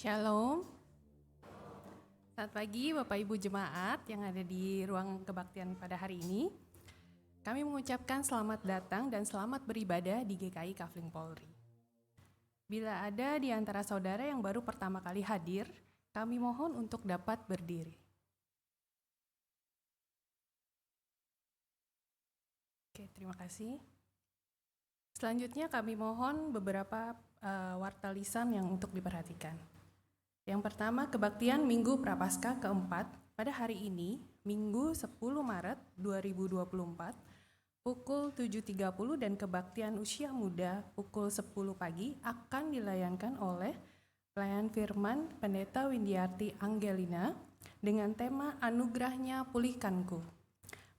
Shalom, selamat pagi Bapak Ibu Jemaat yang ada di ruang kebaktian pada hari ini. Kami mengucapkan selamat datang dan selamat beribadah di GKI Kafling Polri. Bila ada di antara saudara yang baru pertama kali hadir, kami mohon untuk dapat berdiri. Oke, terima kasih. Selanjutnya kami mohon beberapa warta lisan yang untuk diperhatikan. Yang pertama, kebaktian Minggu Prapaskah keempat pada hari ini, Minggu 10 Maret 2024, pukul 7.30 dan kebaktian usia muda pukul 10 pagi akan dilayangkan oleh pelayan firman Pendeta Windiarti Angelina dengan tema Anugerahnya Pulihkanku.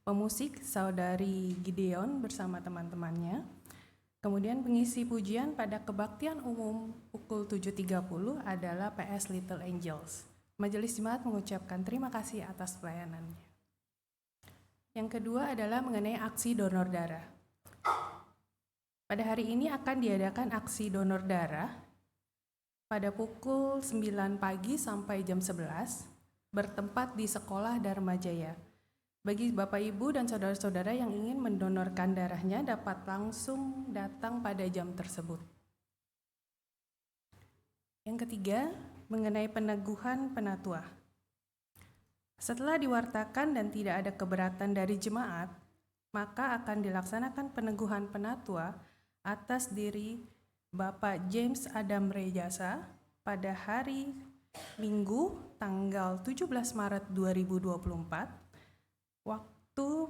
Pemusik Saudari Gideon bersama teman-temannya. Kemudian pengisi pujian pada kebaktian umum pukul 7.30 adalah PS Little Angels. Majelis Jemaat mengucapkan terima kasih atas pelayanannya. Yang kedua adalah mengenai aksi donor darah. Pada hari ini akan diadakan aksi donor darah pada pukul 9 pagi sampai jam 11 bertempat di Sekolah Dharma Jaya. Bagi Bapak Ibu dan saudara-saudara yang ingin mendonorkan darahnya dapat langsung datang pada jam tersebut. Yang ketiga, mengenai peneguhan penatua. Setelah diwartakan dan tidak ada keberatan dari jemaat, maka akan dilaksanakan peneguhan penatua atas diri Bapak James Adam Rejasa pada hari Minggu tanggal 17 Maret 2024, waktu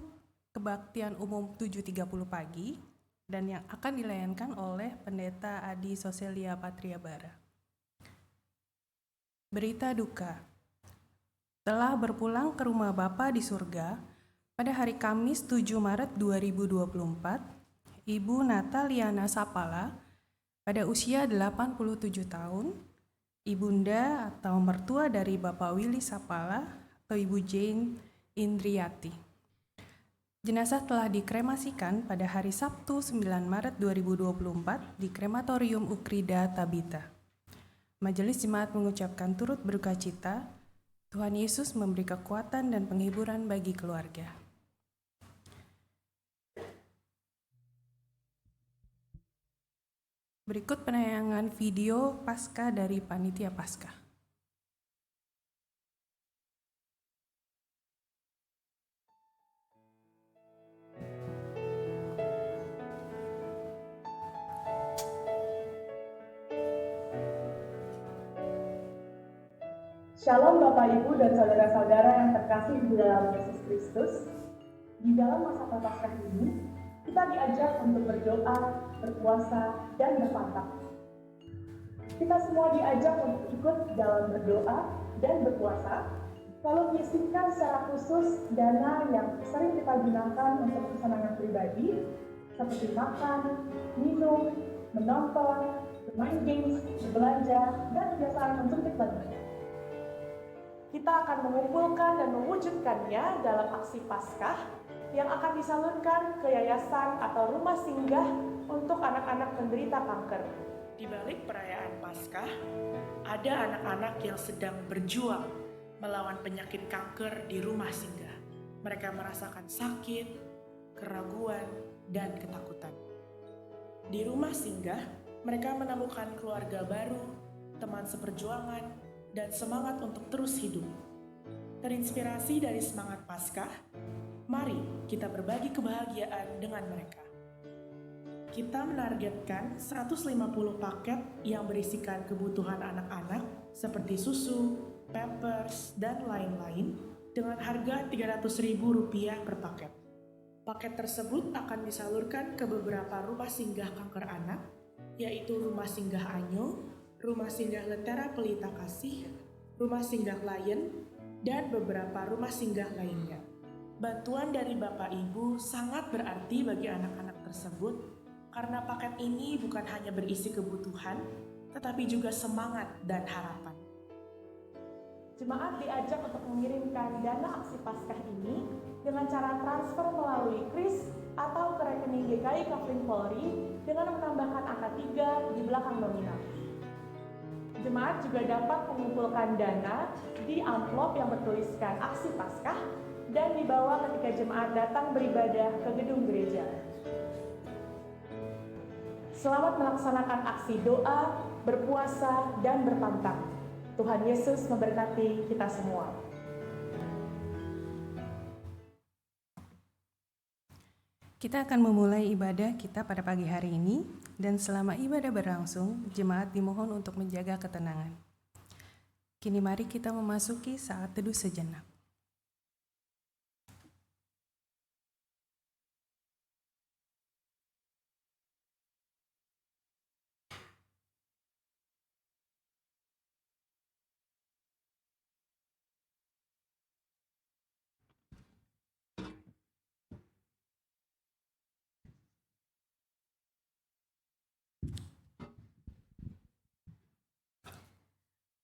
kebaktian umum 7.30 pagi dan yang akan dilayankan oleh Pendeta Adi Soselia Patria Bara. Berita duka. Telah berpulang ke rumah Bapa di surga pada hari Kamis 7 Maret 2024, Ibu Nataliana Sapala pada usia 87 tahun, ibunda atau mertua dari Bapak Willy Sapala atau Ibu Jane Indriati. Jenazah telah dikremasikan pada hari Sabtu 9 Maret 2024 di Krematorium Ukrida Tabita. Majelis Jemaat mengucapkan turut berduka cita, Tuhan Yesus memberi kekuatan dan penghiburan bagi keluarga. Berikut penayangan video Paskah dari Panitia Paskah. Shalom Bapak Ibu dan saudara-saudara yang terkasih di dalam Yesus Kristus. Di dalam masa Prapaskah ini, kita diajak untuk berdoa, berpuasa, dan berpantang. Kita semua diajak untuk ikut dalam berdoa dan berpuasa, lalu menyisihkan secara khusus dana yang sering kita gunakan untuk kesenangan pribadi, seperti makan, minum, menonton, bermain games, berbelanja, dan kebiasaan menjuntik lainnya. Kita akan mengumpulkan dan mewujudkannya dalam aksi Paskah yang akan disalurkan ke yayasan atau rumah singgah untuk anak-anak penderita kanker. Di balik perayaan Paskah, ada anak-anak yang sedang berjuang melawan penyakit kanker di rumah singgah. Mereka merasakan sakit, keraguan, dan ketakutan. Di rumah singgah, mereka menemukan keluarga baru, teman seperjuangan, dan semangat untuk terus hidup. Terinspirasi dari semangat Paskah, mari kita berbagi kebahagiaan dengan mereka. Kita menargetkan 150 paket yang berisikan kebutuhan anak-anak seperti susu, pampers, dan lain-lain dengan harga Rp300.000 per paket. Paket tersebut akan disalurkan ke beberapa rumah singgah kanker anak, yaitu Rumah Singgah Anyo, Rumah Singgah Lentera Pelita Kasih, Rumah Singgah Lion, dan beberapa rumah singgah lainnya. Bantuan dari Bapak Ibu sangat berarti bagi anak-anak tersebut karena paket ini bukan hanya berisi kebutuhan, tetapi juga semangat dan harapan. Jemaat diajak untuk mengirimkan dana aksi Paskah ini dengan cara transfer melalui KRIS atau ke rekening GKI Kafling Polri dengan menambahkan angka 3 di belakang nominal. Jemaat jemaat juga dapat mengumpulkan dana di amplop yang bertuliskan Aksi Paskah dan dibawa ketika jemaat datang beribadah ke gedung gereja. Selamat melaksanakan aksi doa, berpuasa, dan berpantang. Tuhan Yesus memberkati kita semua. Kita akan memulai ibadah kita pada pagi hari ini, dan selama ibadah berlangsung, jemaat dimohon untuk menjaga ketenangan. Kini mari kita memasuki saat teduh sejenak.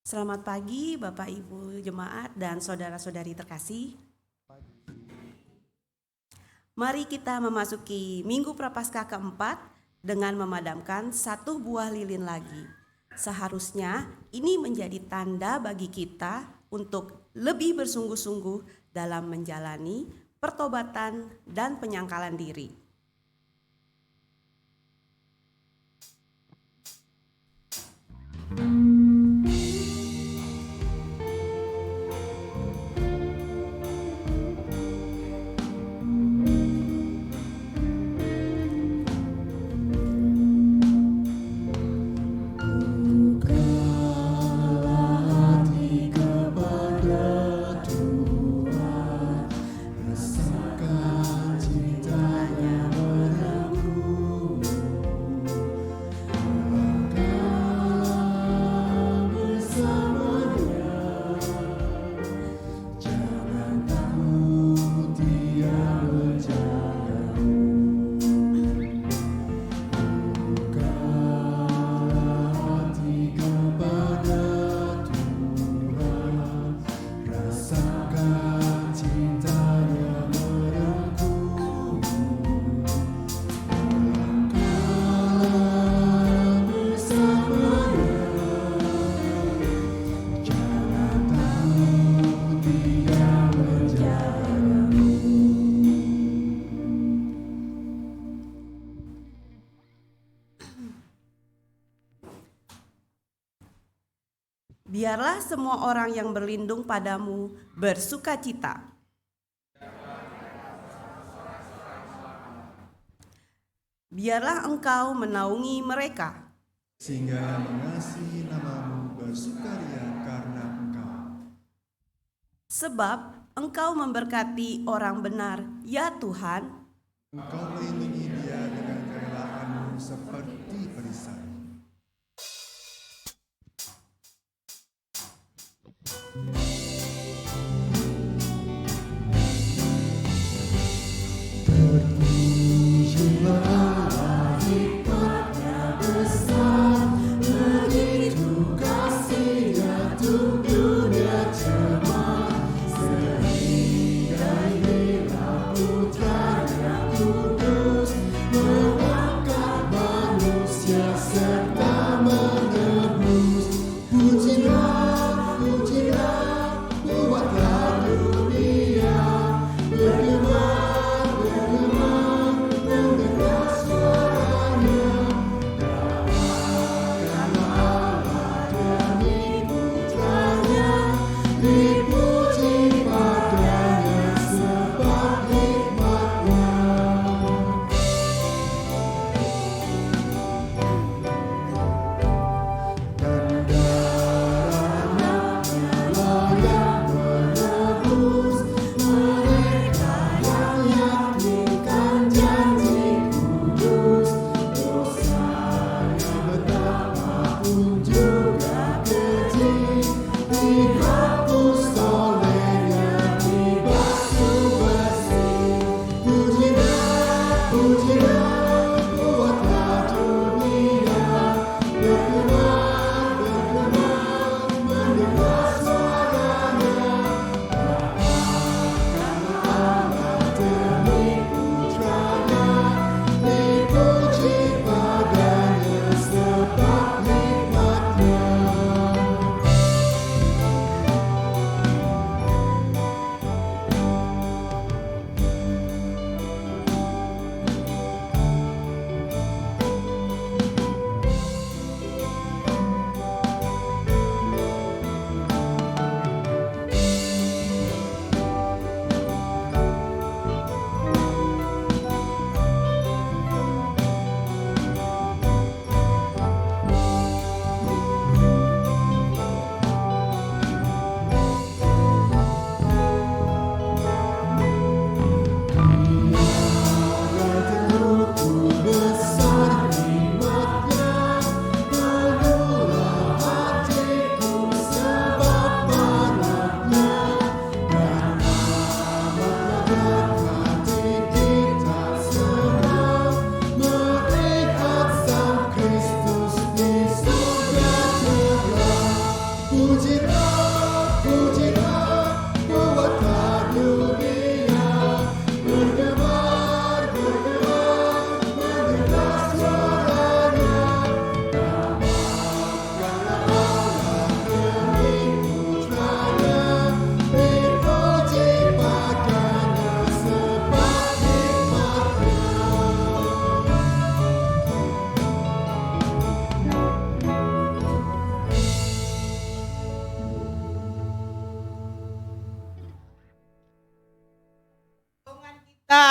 Selamat pagi Bapak Ibu Jemaat dan saudara-saudari terkasih. Mari kita memasuki Minggu Prapaskah keempat dengan memadamkan satu buah lilin lagi. Seharusnya ini menjadi tanda bagi kita untuk lebih bersungguh-sungguh dalam menjalani pertobatan dan penyangkalan diri. Biarlah semua orang yang berlindung padamu bersukacita. Biarlah engkau menaungi mereka, sehingga yang mengasihi namamu bersukaria karena engkau. sebab engkau memberkati orang benar, ya Tuhan. Engkau melindungi dia dengan kerelaanmu seperti perisai.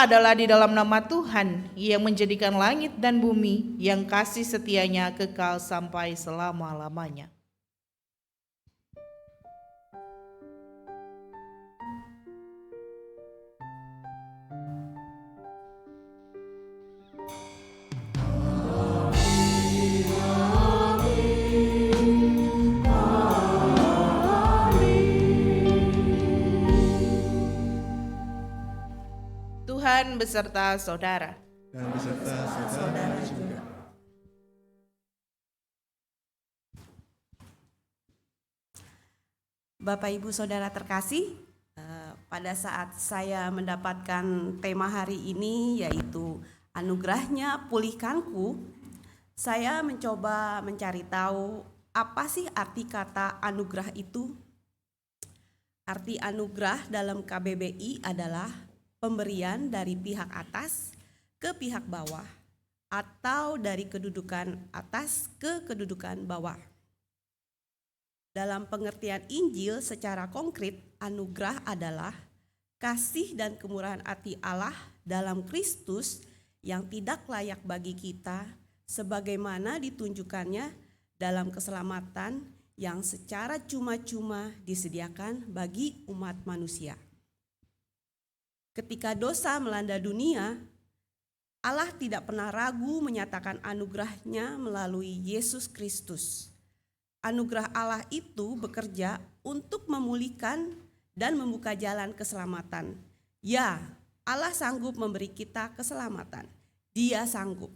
Semua adalah di dalam nama Tuhan yang menjadikan langit dan bumi, yang kasih setianya kekal sampai selama-lamanya. Tuhan beserta saudara. Dan beserta saudara juga. Bapak Ibu Saudara terkasih, pada saat saya mendapatkan tema hari ini yaitu anugerahnya pulihkanku, saya mencoba mencari tahu apa sih arti kata anugerah itu. Arti anugerah dalam KBBI adalah pemberian dari pihak atas ke pihak bawah atau dari kedudukan atas ke kedudukan bawah. Dalam pengertian Injil secara konkret, anugerah adalah kasih dan kemurahan hati Allah dalam Kristus yang tidak layak bagi kita, sebagaimana ditunjukkannya dalam keselamatan yang secara cuma-cuma disediakan bagi umat manusia. Ketika dosa melanda dunia, Allah tidak pernah ragu menyatakan anugerahnya melalui Yesus Kristus. Anugerah Allah itu bekerja untuk memulihkan dan membuka jalan keselamatan. Ya, Allah sanggup memberi kita keselamatan. Dia sanggup.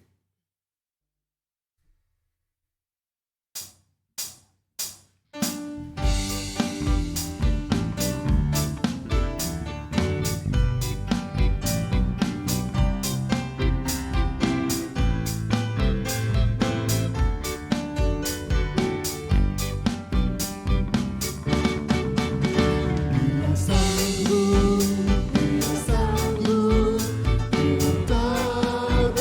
Dia sanggup, dia tak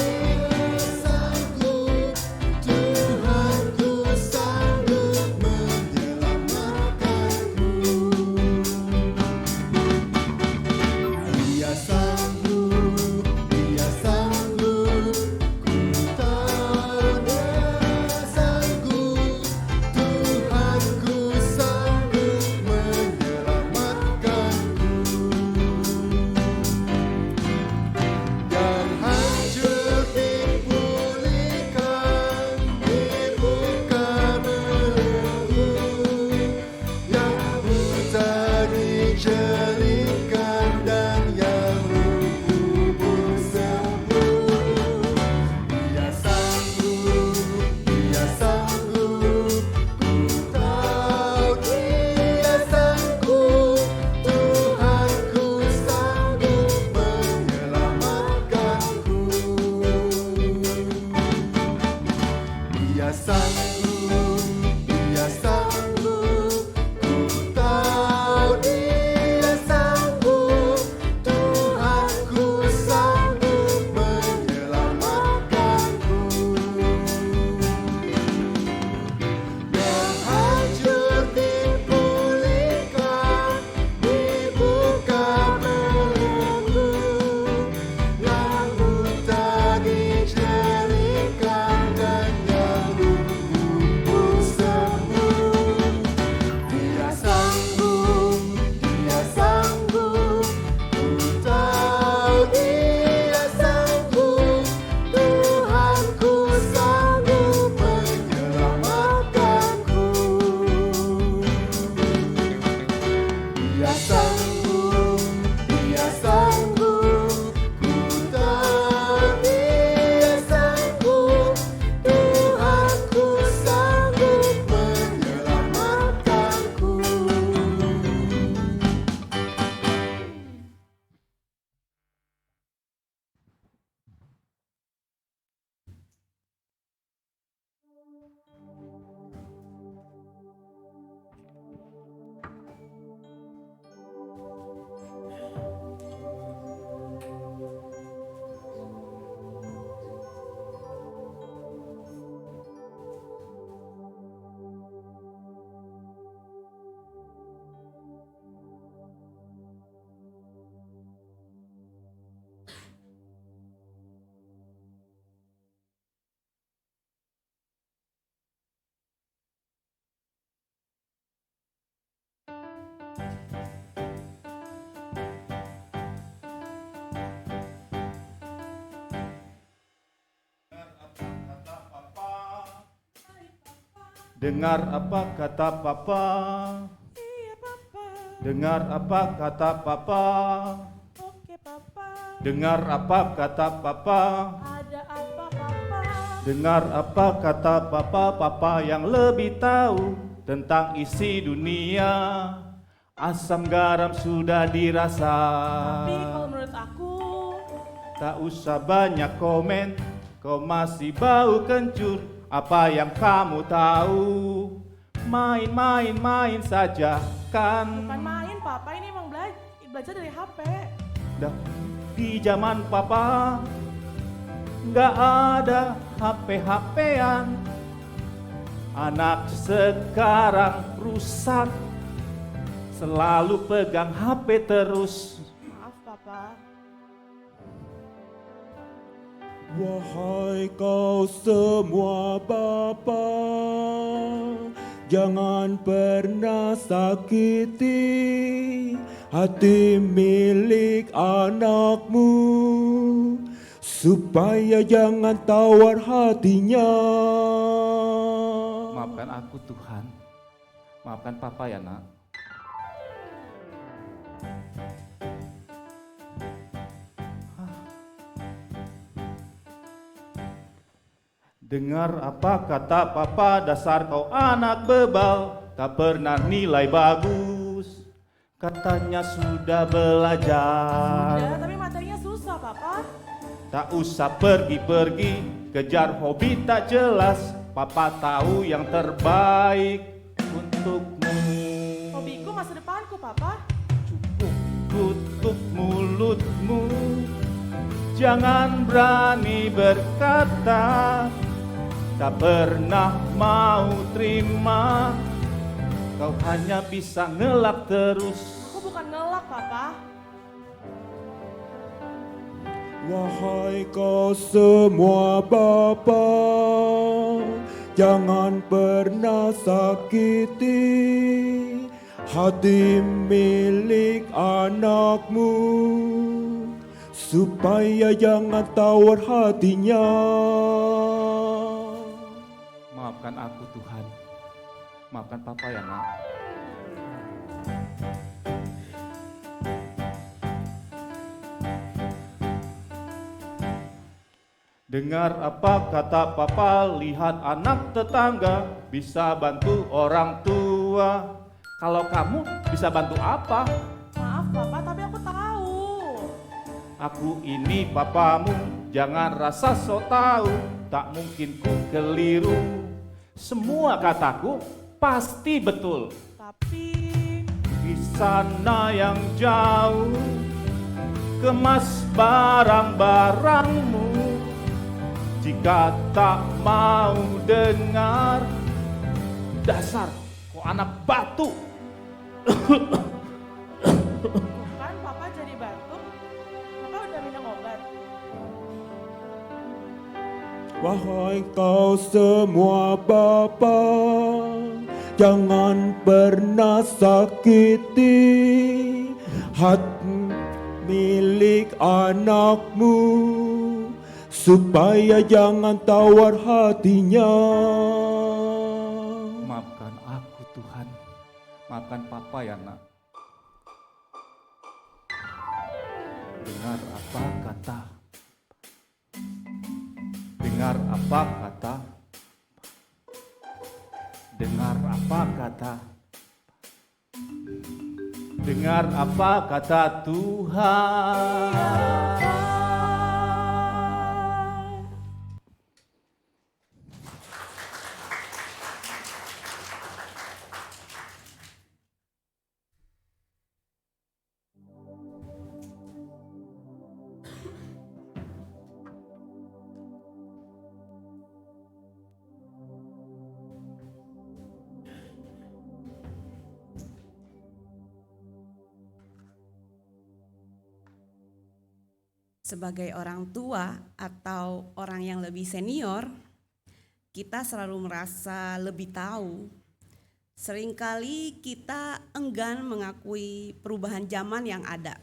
Dengar apa kata papa. Iya papa. Dengar apa kata papa. Oke papa. Dengar apa kata papa. Ada apa papa? Dengar apa kata papa. Papa yang lebih tahu tentang isi dunia. Asam garam sudah dirasa. Tapi kalau menurut aku, Tak usah banyak komen. Kau masih bau kencur. Apa yang kamu tahu? Main saja kan. bukan main papa, ini emang belajar dari HP. Dah di zaman papa nggak ada HP-HPan. Anak sekarang rusak, selalu pegang HP terus. Maaf papa. Wahai kau semua bapa, jangan pernah sakiti hati milik anakmu, supaya jangan tawar hatinya. Maafkan aku Tuhan, maafkan papa ya nak. Dengar apa kata papa, dasar kau anak bebal, tak pernah nilai bagus. Katanya sudah belajar. Udah, tapi materinya susah papa. Tak usah pergi-pergi, kejar hobi tak jelas. Papa tahu yang terbaik untukmu. Hobiku masa depanku papa. Cukup tutup mulutmu, jangan berani berkata. Tak pernah mau terima, kau hanya bisa ngelak terus. Aku bukan ngelak papa. Wahai kau semua bapa, jangan pernah sakiti hati milik anakmu, supaya jangan tawar hatinya. Maafkan aku Tuhan, maafkan papa ya nak. Dengar apa kata papa, lihat anak tetangga bisa bantu orang tua. Kalau kamu bisa bantu apa? Maaf papa, tapi aku tahu. Aku ini papamu, jangan rasa sok tahu. Tak mungkin ku keliru, semua kataku pasti betul. Tapi Di sana yang jauh, kemas barang-barangmu. Jika tak mau dengar, dasar kau anak batu. kan papa jadi batuk. Papa udah minum obat. Wahai kau semua bapa, jangan pernah sakiti hati milik anakmu, supaya jangan tawar hatinya. Maafkan aku Tuhan, maafkan papa ya nak. Dengar apa kata, dengar apa kata, dengar apa kata, dengar apa kata Tuhan. Sebagai orang tua atau orang yang lebih senior, kita selalu merasa lebih tahu. Seringkali kita enggan mengakui perubahan zaman yang ada.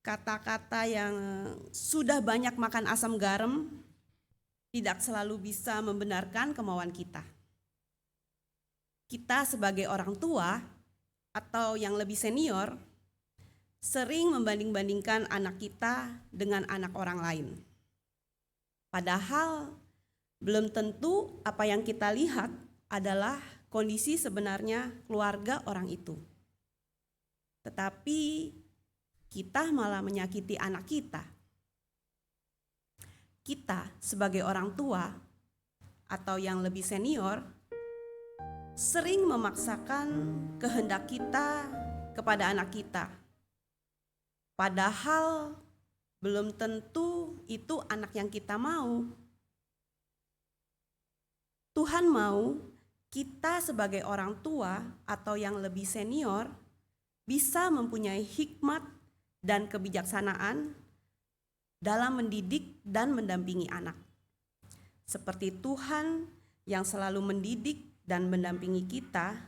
Kata-kata yang sudah banyak makan asam garam tidak selalu bisa membenarkan kemauan kita. kita sebagai orang tua atau yang lebih senior sering membanding-bandingkan anak kita dengan anak orang lain. Padahal belum tentu apa yang kita lihat adalah kondisi sebenarnya keluarga orang itu. Tetapi kita malah menyakiti anak kita. Kita sebagai orang tua atau yang lebih senior sering memaksakan kehendak kita kepada anak kita. Padahal belum tentu itu anak yang kita mau. Tuhan mau kita sebagai orang tua atau yang lebih senior bisa mempunyai hikmat dan kebijaksanaan dalam mendidik dan mendampingi anak. Seperti Tuhan yang selalu mendidik dan mendampingi kita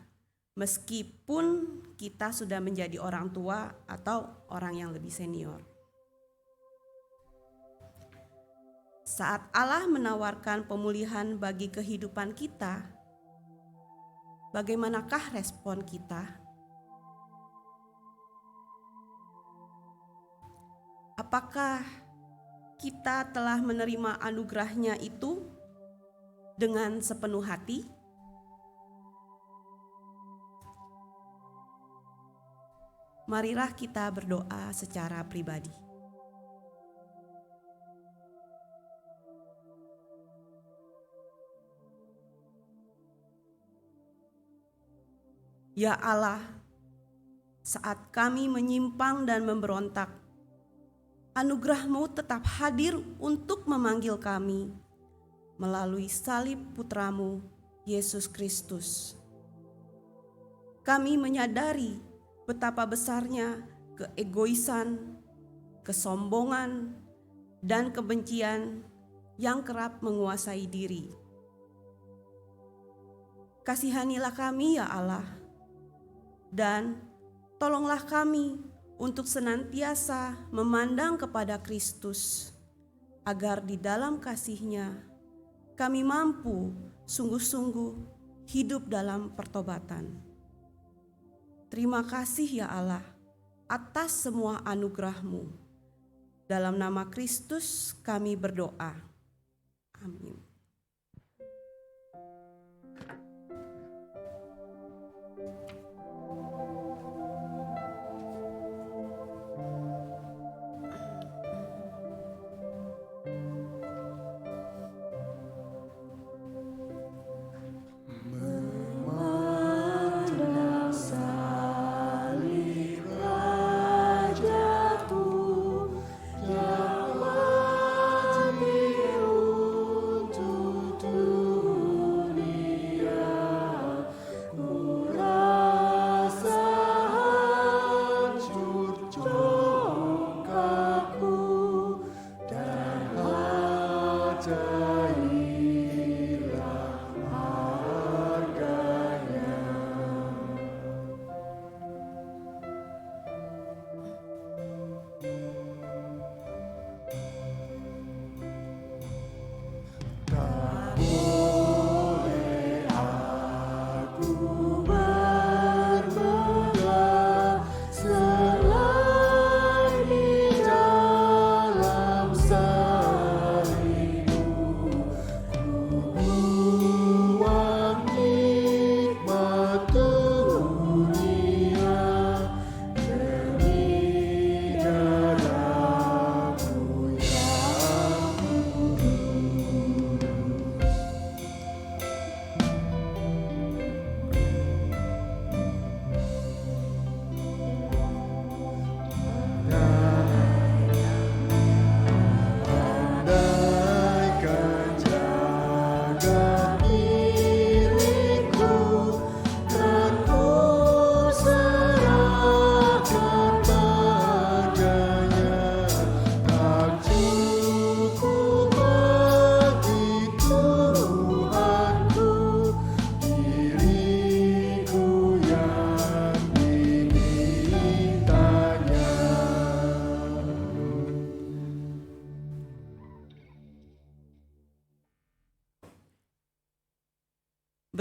meskipun kita sudah menjadi orang tua atau orang yang lebih senior. Saat Allah menawarkan pemulihan bagi kehidupan kita, bagaimanakah respon kita? Apakah kita telah menerima anugerahnya itu dengan sepenuh hati? Marilah kita berdoa secara pribadi. Ya Allah, saat kami menyimpang dan memberontak, anugerah-Mu tetap hadir untuk memanggil kami melalui salib Putra-Mu, Yesus Kristus. Kami menyadari betapa besarnya keegoisan, kesombongan, dan kebencian yang kerap menguasai diri. Kasihanilah kami ya Allah, dan tolonglah kami untuk senantiasa memandang kepada Kristus, agar di dalam kasih-Nya kami mampu sungguh-sungguh hidup dalam pertobatan. Terima kasih ya Allah atas semua anugerah-Mu. Dalam nama Kristus kami berdoa. Amin.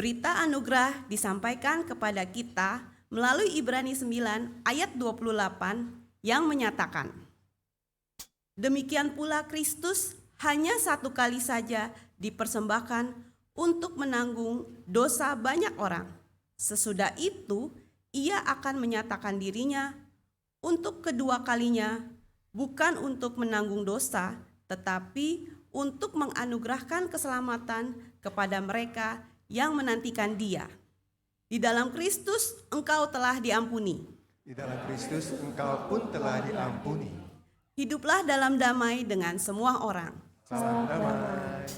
Berita anugerah disampaikan kepada kita melalui Ibrani 9 ayat 28 yang menyatakan, demikian pula Kristus hanya satu kali saja dipersembahkan untuk menanggung dosa banyak orang. Sesudah itu, ia akan menyatakan dirinya untuk kedua kalinya, bukan untuk menanggung dosa, tetapi untuk menganugerahkan keselamatan kepada mereka yang menantikan Dia. Di dalam Kristus engkau telah diampuni. Di dalam Kristus engkau pun telah diampuni. Hiduplah dalam damai dengan semua orang. Salam damai.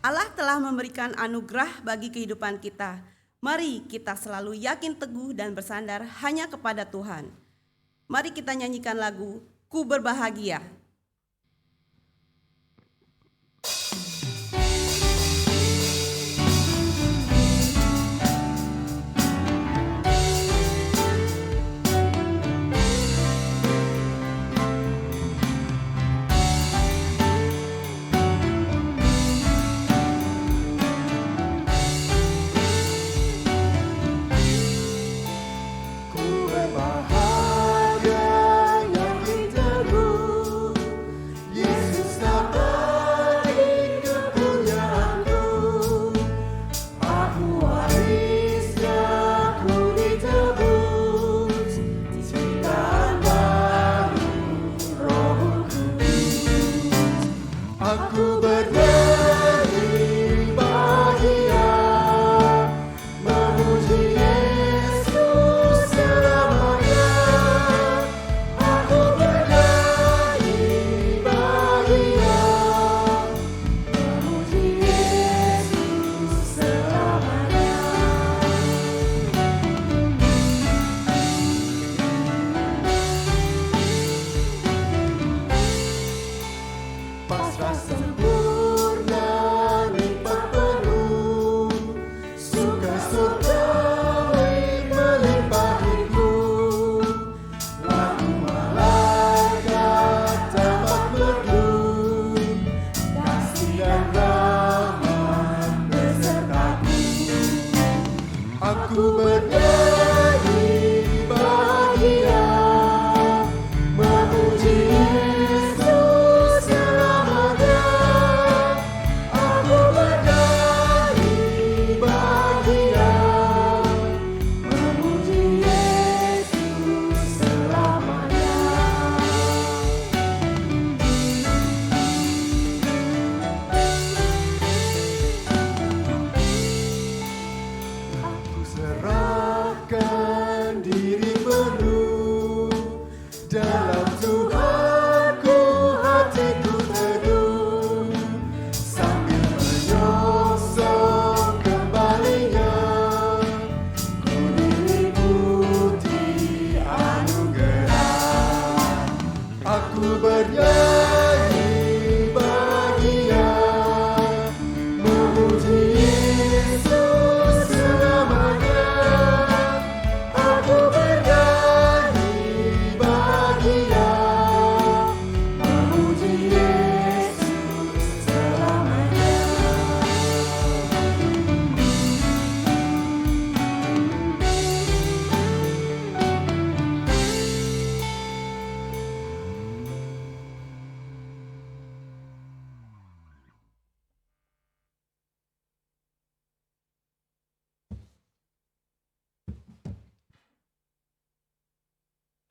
Allah telah memberikan anugerah bagi kehidupan kita. Mari kita selalu yakin teguh dan bersandar hanya kepada Tuhan. Mari kita nyanyikan lagu Ku Berbahagia. Memuji Yesus selamanya.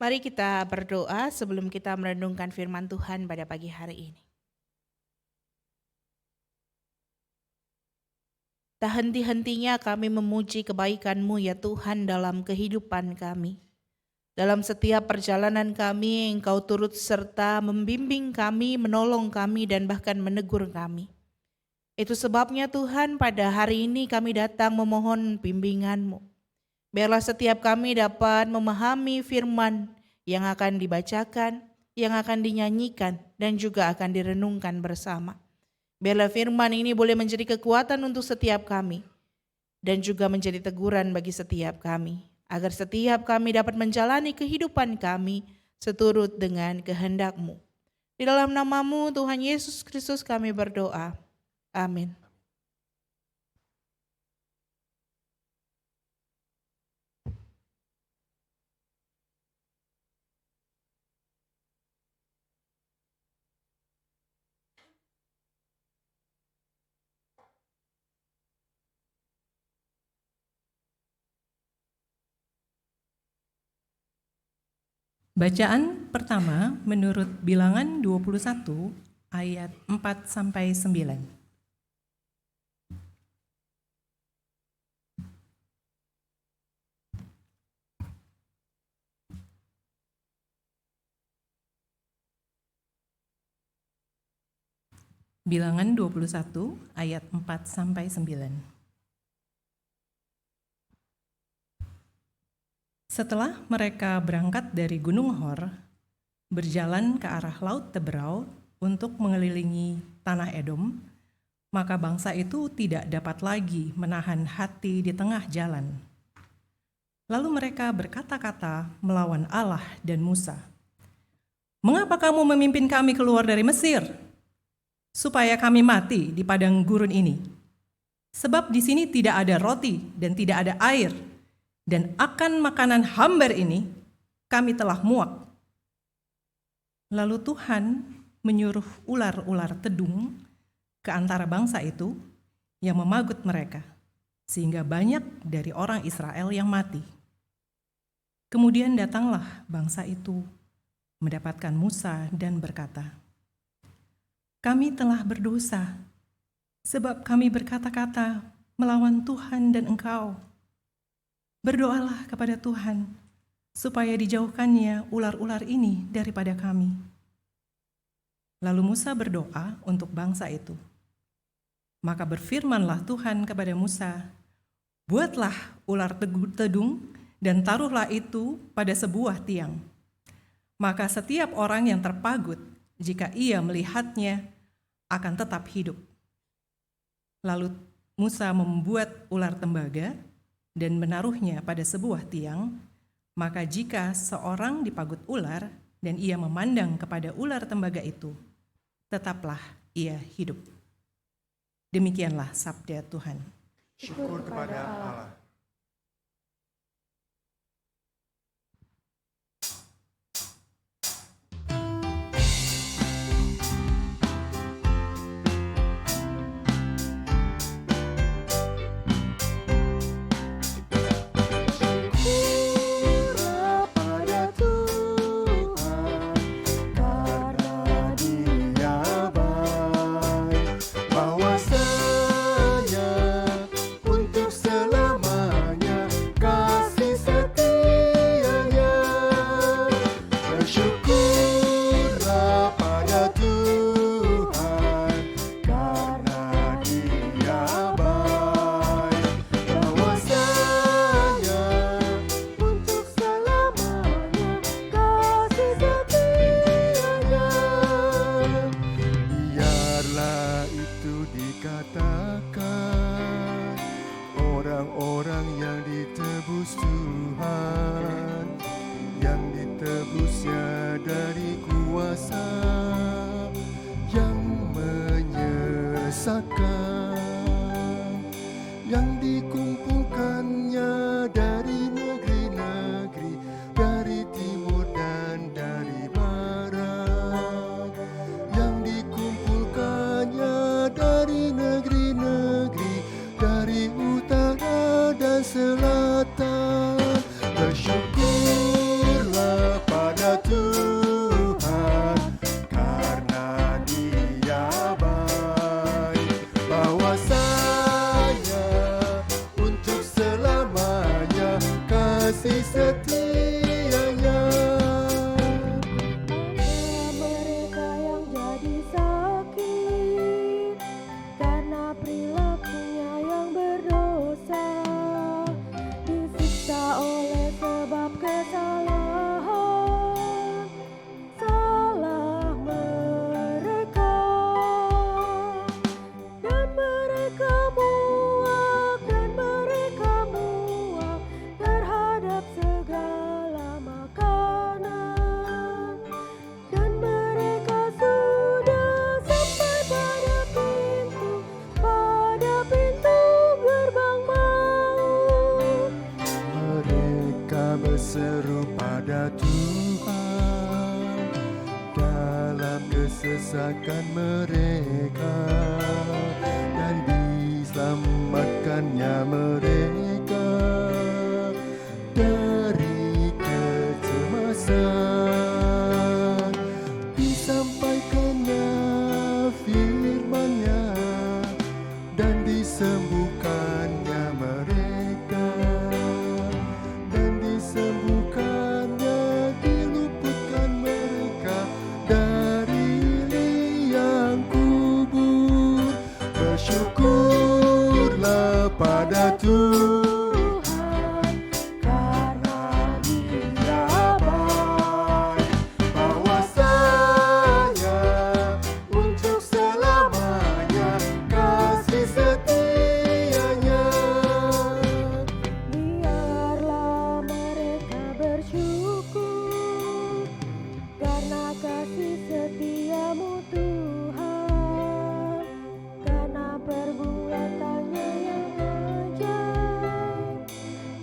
Mari kita berdoa sebelum kita merenungkan firman Tuhan pada pagi hari ini. Tak henti-hentinya kami memuji kebaikan-Mu ya Tuhan dalam kehidupan kami. Dalam setiap perjalanan kami, Engkau turut serta membimbing kami, menolong kami, dan bahkan menegur kami. Itu sebabnya Tuhan pada hari ini kami datang memohon bimbingan-Mu. Biarlah setiap kami dapat memahami firman yang akan dibacakan, yang akan dinyanyikan, dan juga akan direnungkan bersama. Biarlah firman ini boleh menjadi kekuatan untuk setiap kami dan juga menjadi teguran bagi setiap kami, agar setiap kami dapat menjalani kehidupan kami seturut dengan kehendak-Mu. Di dalam nama-Mu Tuhan Yesus Kristus kami berdoa. Amin. Bacaan pertama menurut Bilangan 21 ayat 4 sampai 9. Bilangan 21 ayat 4 sampai 9. Setelah mereka berangkat dari Gunung Hor, berjalan ke arah Laut Teberau untuk mengelilingi tanah Edom, maka bangsa itu tidak dapat lagi menahan hati di tengah jalan. Lalu mereka berkata-kata melawan Allah dan Musa. "Mengapa kamu memimpin kami keluar dari Mesir? Supaya kami mati di padang gurun ini. Sebab di sini tidak ada roti dan tidak ada air, dan akan makanan hambar ini kami telah muak." Lalu Tuhan menyuruh ular-ular tedung ke antara bangsa itu yang memagut mereka, sehingga banyak dari orang Israel yang mati. Kemudian datanglah bangsa itu mendapatkan Musa dan berkata, "Kami telah berdosa, sebab kami berkata-kata melawan Tuhan dan Engkau. Berdoalah kepada Tuhan, supaya dijauhkannya ular-ular ini daripada kami." Lalu Musa berdoa untuk bangsa itu. Maka berfirmanlah Tuhan kepada Musa, "Buatlah ular tedung dan taruhlah itu pada sebuah tiang. Maka setiap orang yang terpagut, jika ia melihatnya, akan tetap hidup." Lalu Musa membuat ular tembaga dan menaruhnya pada sebuah tiang, maka jika seorang dipagut ular dan ia memandang kepada ular tembaga itu, tetaplah ia hidup. Demikianlah sabda Tuhan. Syukur kepada Allah. Bahwasanya untuk selama berseru pada Tuhan dalam kesesakan mereka, dan diselamatkannya mereka dari kecemasan. Disampaikannya firman-Nya dan disembuhkannya mereka, dan disembuhkannya, diluputkan mereka dari liang kubur. Bersyukurlah pada Tuhan karena Dia baik, bahwasanya untuk selamanya kasih setianya. Biarlah mereka bersyukur karena kasih setiamu Tuhan, karena perbuatannya yang ajaib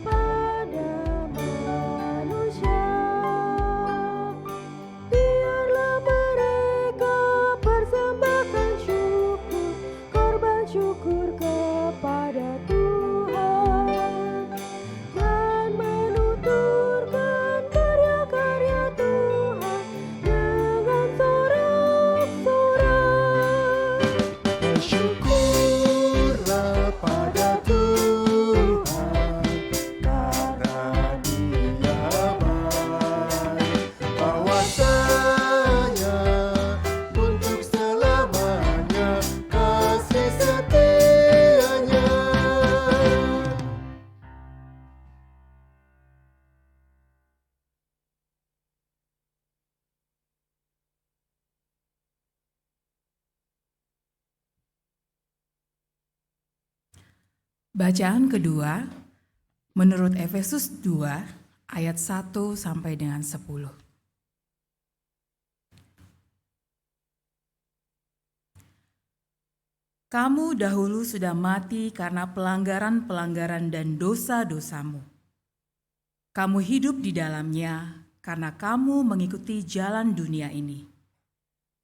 pada manusia. Biarlah mereka persembahkan syukur, korban syukur kepada Tuhan, dan menuturkan karya-karya Tuhan dengan sorak-sorai. Bersyukurlah pada Tuhan karena Dia baik, bahwasanya untuk selamanya kasih setianya. Bacaan kedua menurut Efesus 2 ayat 1 sampai dengan 10. Kamu dahulu sudah mati karena pelanggaran-pelanggaran dan dosa-dosamu. Kamu hidup di dalamnya karena kamu mengikuti jalan dunia ini.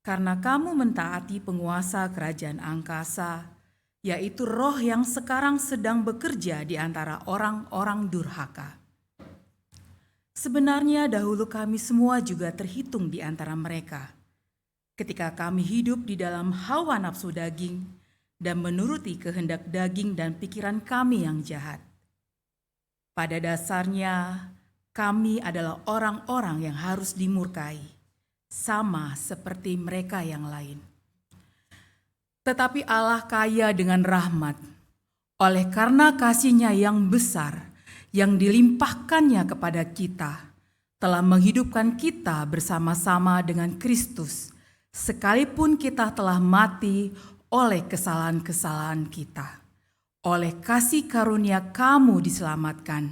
Karena kamu mentaati penguasa kerajaan angkasa, yaitu roh yang sekarang sedang bekerja di antara orang-orang durhaka. Sebenarnya dahulu kami semua juga terhitung di antara mereka, ketika kami hidup di dalam hawa nafsu daging dan menuruti kehendak daging dan pikiran kami yang jahat. Pada dasarnya, kami adalah orang-orang yang harus dimurkai, sama seperti mereka yang lain. Tetapi Allah kaya dengan rahmat, oleh karena kasih-Nya yang besar, yang dilimpahkannya kepada kita, telah menghidupkan kita bersama-sama dengan Kristus, sekalipun kita telah mati oleh kesalahan-kesalahan kita. Oleh kasih karunia kamu diselamatkan,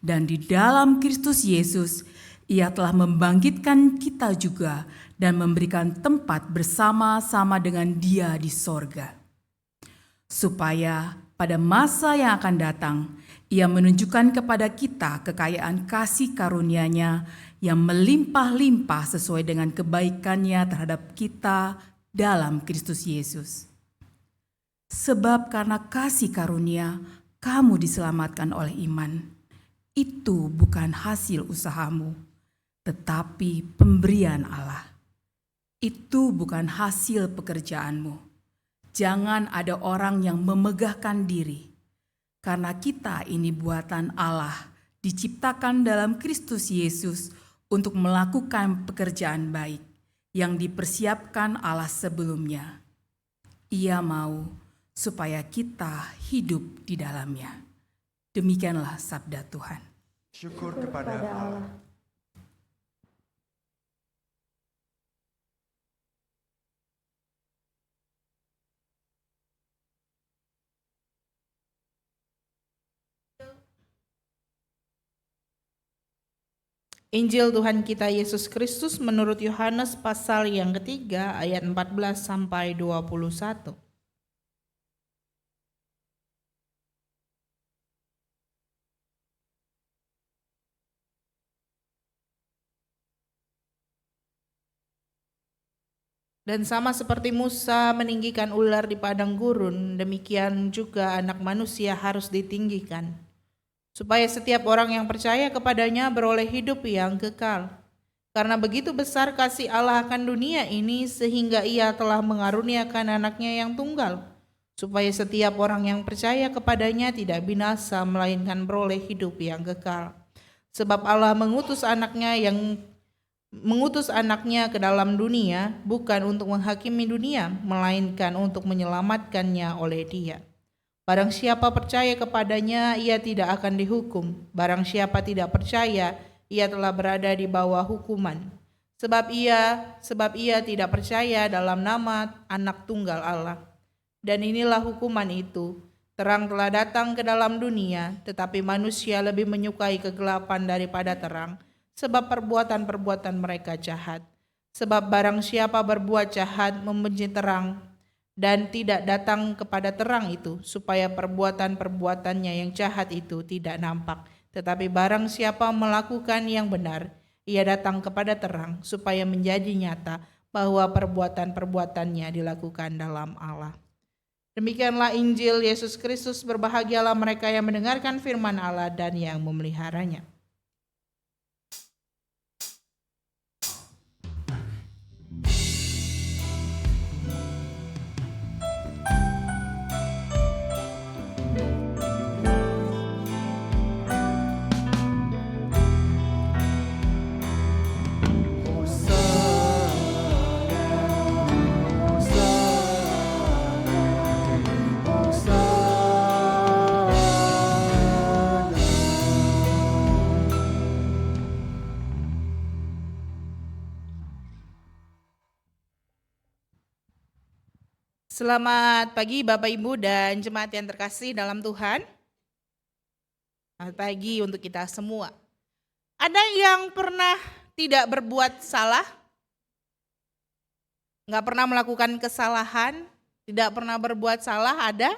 dan di dalam Kristus Yesus Ia telah membangkitkan kita juga dan memberikan tempat bersama-sama dengan Dia di sorga. Supaya pada masa yang akan datang, Ia menunjukkan kepada kita kekayaan kasih karunia-Nya yang melimpah-limpah sesuai dengan kebaikan-Nya terhadap kita dalam Kristus Yesus. Sebab karena kasih karunia, kamu diselamatkan oleh iman. Itu bukan hasil usahamu, tetapi pemberian Allah. Itu bukan hasil pekerjaanmu. Jangan ada orang yang memegahkan diri, karena kita ini buatan Allah, diciptakan dalam Kristus Yesus untuk melakukan pekerjaan baik yang dipersiapkan Allah sebelumnya. Ia mau supaya kita hidup di dalamnya. Demikianlah sabda Tuhan. Syukur kepada Allah. Injil Tuhan kita Yesus Kristus menurut Yohanes pasal yang ketiga ayat 14 sampai 21. Dan sama seperti Musa meninggikan ular di padang gurun, demikian juga Anak Manusia harus ditinggikan, supaya setiap orang yang percaya kepadanya beroleh hidup yang kekal. Karena begitu besar kasih Allah akan dunia ini, sehingga Ia telah mengaruniakan anaknya yang tunggal, supaya setiap orang yang percaya kepadanya tidak binasa, melainkan beroleh hidup yang kekal. Sebab Allah mengutus anaknya ke dalam dunia, bukan untuk menghakimi dunia, melainkan untuk menyelamatkannya oleh Dia. Barang siapa percaya kepadanya, ia tidak akan dihukum. Barang siapa tidak percaya, ia telah berada di bawah hukuman. Sebab ia tidak percaya dalam nama Anak Tunggal Allah. Dan inilah hukuman itu, terang telah datang ke dalam dunia, tetapi manusia lebih menyukai kegelapan daripada terang, sebab perbuatan-perbuatan mereka jahat. Sebab barang siapa berbuat jahat membenci terang dan tidak datang kepada terang itu, supaya perbuatan-perbuatannya yang jahat itu tidak nampak. Tetapi barang siapa melakukan yang benar, ia datang kepada terang, supaya menjadi nyata bahwa perbuatan-perbuatannya dilakukan dalam Allah. Demikianlah Injil Yesus Kristus. Berbahagialah mereka yang mendengarkan firman Allah dan yang memeliharanya. Selamat pagi Bapak Ibu dan jemaat yang terkasih dalam Tuhan. Selamat pagi untuk kita semua. Ada yang pernah tidak berbuat salah? Nggak pernah melakukan kesalahan? Tidak pernah berbuat salah, ada?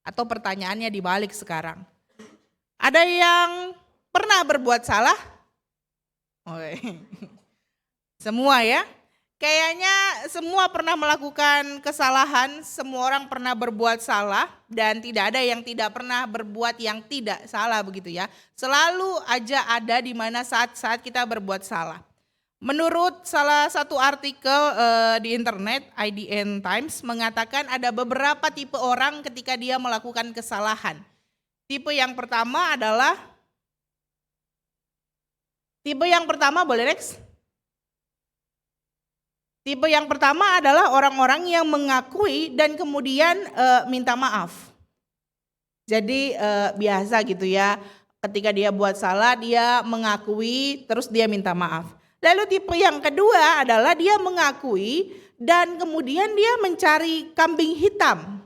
Atau pertanyaannya dibalik sekarang? Ada yang pernah berbuat salah? Semua ya? Kayaknya semua pernah melakukan kesalahan, semua orang pernah berbuat salah, dan tidak ada yang tidak pernah berbuat yang tidak salah begitu ya. Selalu aja ada di mana saat-saat kita berbuat salah. Menurut salah satu artikel di internet, IDN Times mengatakan ada beberapa tipe orang ketika dia melakukan kesalahan. Tipe yang pertama boleh next? Tipe yang pertama adalah orang-orang yang mengakui dan kemudian minta maaf. Jadi biasa gitu ya, ketika dia buat salah dia mengakui terus dia minta maaf. Lalu tipe yang kedua adalah dia mengakui dan kemudian dia mencari kambing hitam.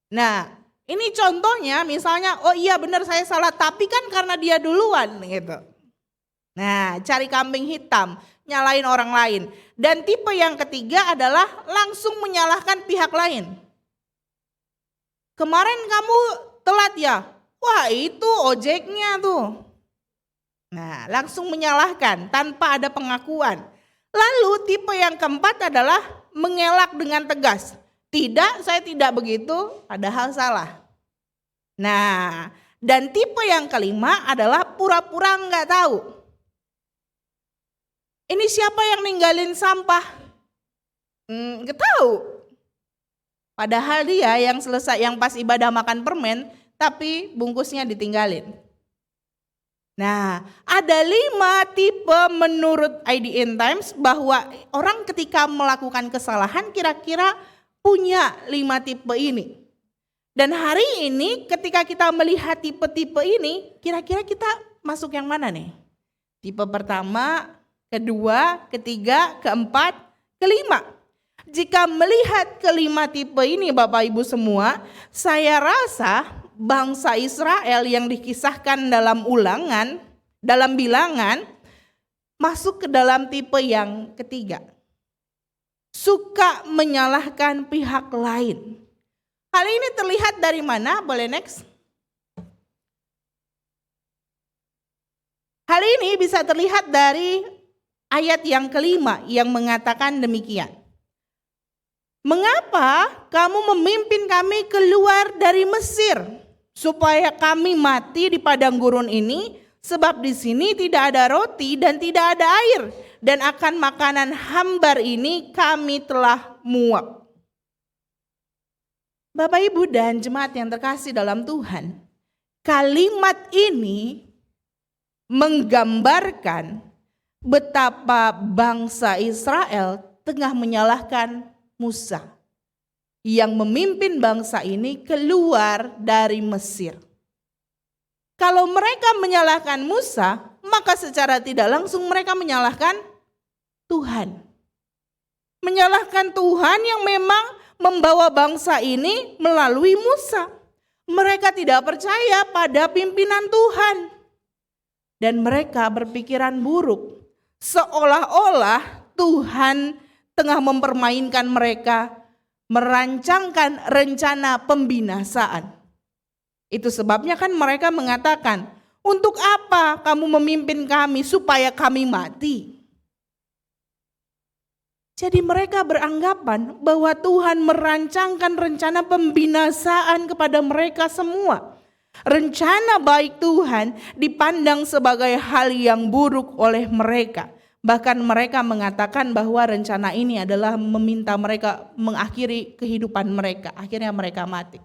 Nah ini contohnya misalnya, oh iya benar saya salah tapi kan karena dia duluan gitu. Nah cari kambing hitam, nyalain orang lain. Dan tipe yang ketiga adalah langsung menyalahkan pihak lain. Kemarin kamu telat ya? Wah itu ojeknya tuh. Nah langsung menyalahkan tanpa ada pengakuan. Lalu tipe yang keempat adalah mengelak dengan tegas. Tidak, saya tidak begitu, padahal salah. Nah dan tipe yang kelima adalah pura-pura nggak tahu. Ini siapa yang ninggalin sampah? Nggak tahu. Padahal dia yang pas ibadah makan permen, tapi bungkusnya ditinggalin. Nah, ada 5 tipe menurut IDN Times bahwa orang ketika melakukan kesalahan kira-kira punya 5 tipe ini. Dan hari ini ketika kita melihat tipe-tipe ini, kira-kira kita masuk yang mana nih? Tipe pertama, kedua, ketiga, keempat, kelima. Jika melihat kelima tipe ini Bapak Ibu semua, saya rasa bangsa Israel yang dikisahkan dalam bilangan, masuk ke dalam tipe yang ketiga. Suka menyalahkan pihak lain. Hal ini terlihat dari mana? Boleh next? Hal ini bisa terlihat dari ayat yang kelima yang mengatakan demikian. "Mengapa kamu memimpin kami keluar dari Mesir supaya kami mati di padang gurun ini? Sebab di sini tidak ada roti dan tidak ada air, dan akan makanan hambar ini kami telah muak." Bapak, Ibu, dan jemaat yang terkasih dalam Tuhan, kalimat ini menggambarkan betapa bangsa Israel tengah menyalahkan Musa yang memimpin bangsa ini keluar dari Mesir. Kalau mereka menyalahkan Musa, maka secara tidak langsung mereka menyalahkan Tuhan. Menyalahkan Tuhan yang memang membawa bangsa ini melalui Musa. Mereka tidak percaya pada pimpinan Tuhan. Dan mereka berpikiran buruk, seolah-olah Tuhan tengah mempermainkan mereka, merancangkan rencana pembinasaan. Itu sebabnya kan mereka mengatakan, "Untuk apa kamu memimpin kami supaya kami mati?" Jadi mereka beranggapan bahwa Tuhan merancangkan rencana pembinasaan kepada mereka semua. Rencana baik Tuhan dipandang sebagai hal yang buruk oleh mereka. Bahkan mereka mengatakan bahwa rencana ini adalah meminta mereka mengakhiri kehidupan mereka. Akhirnya mereka mati.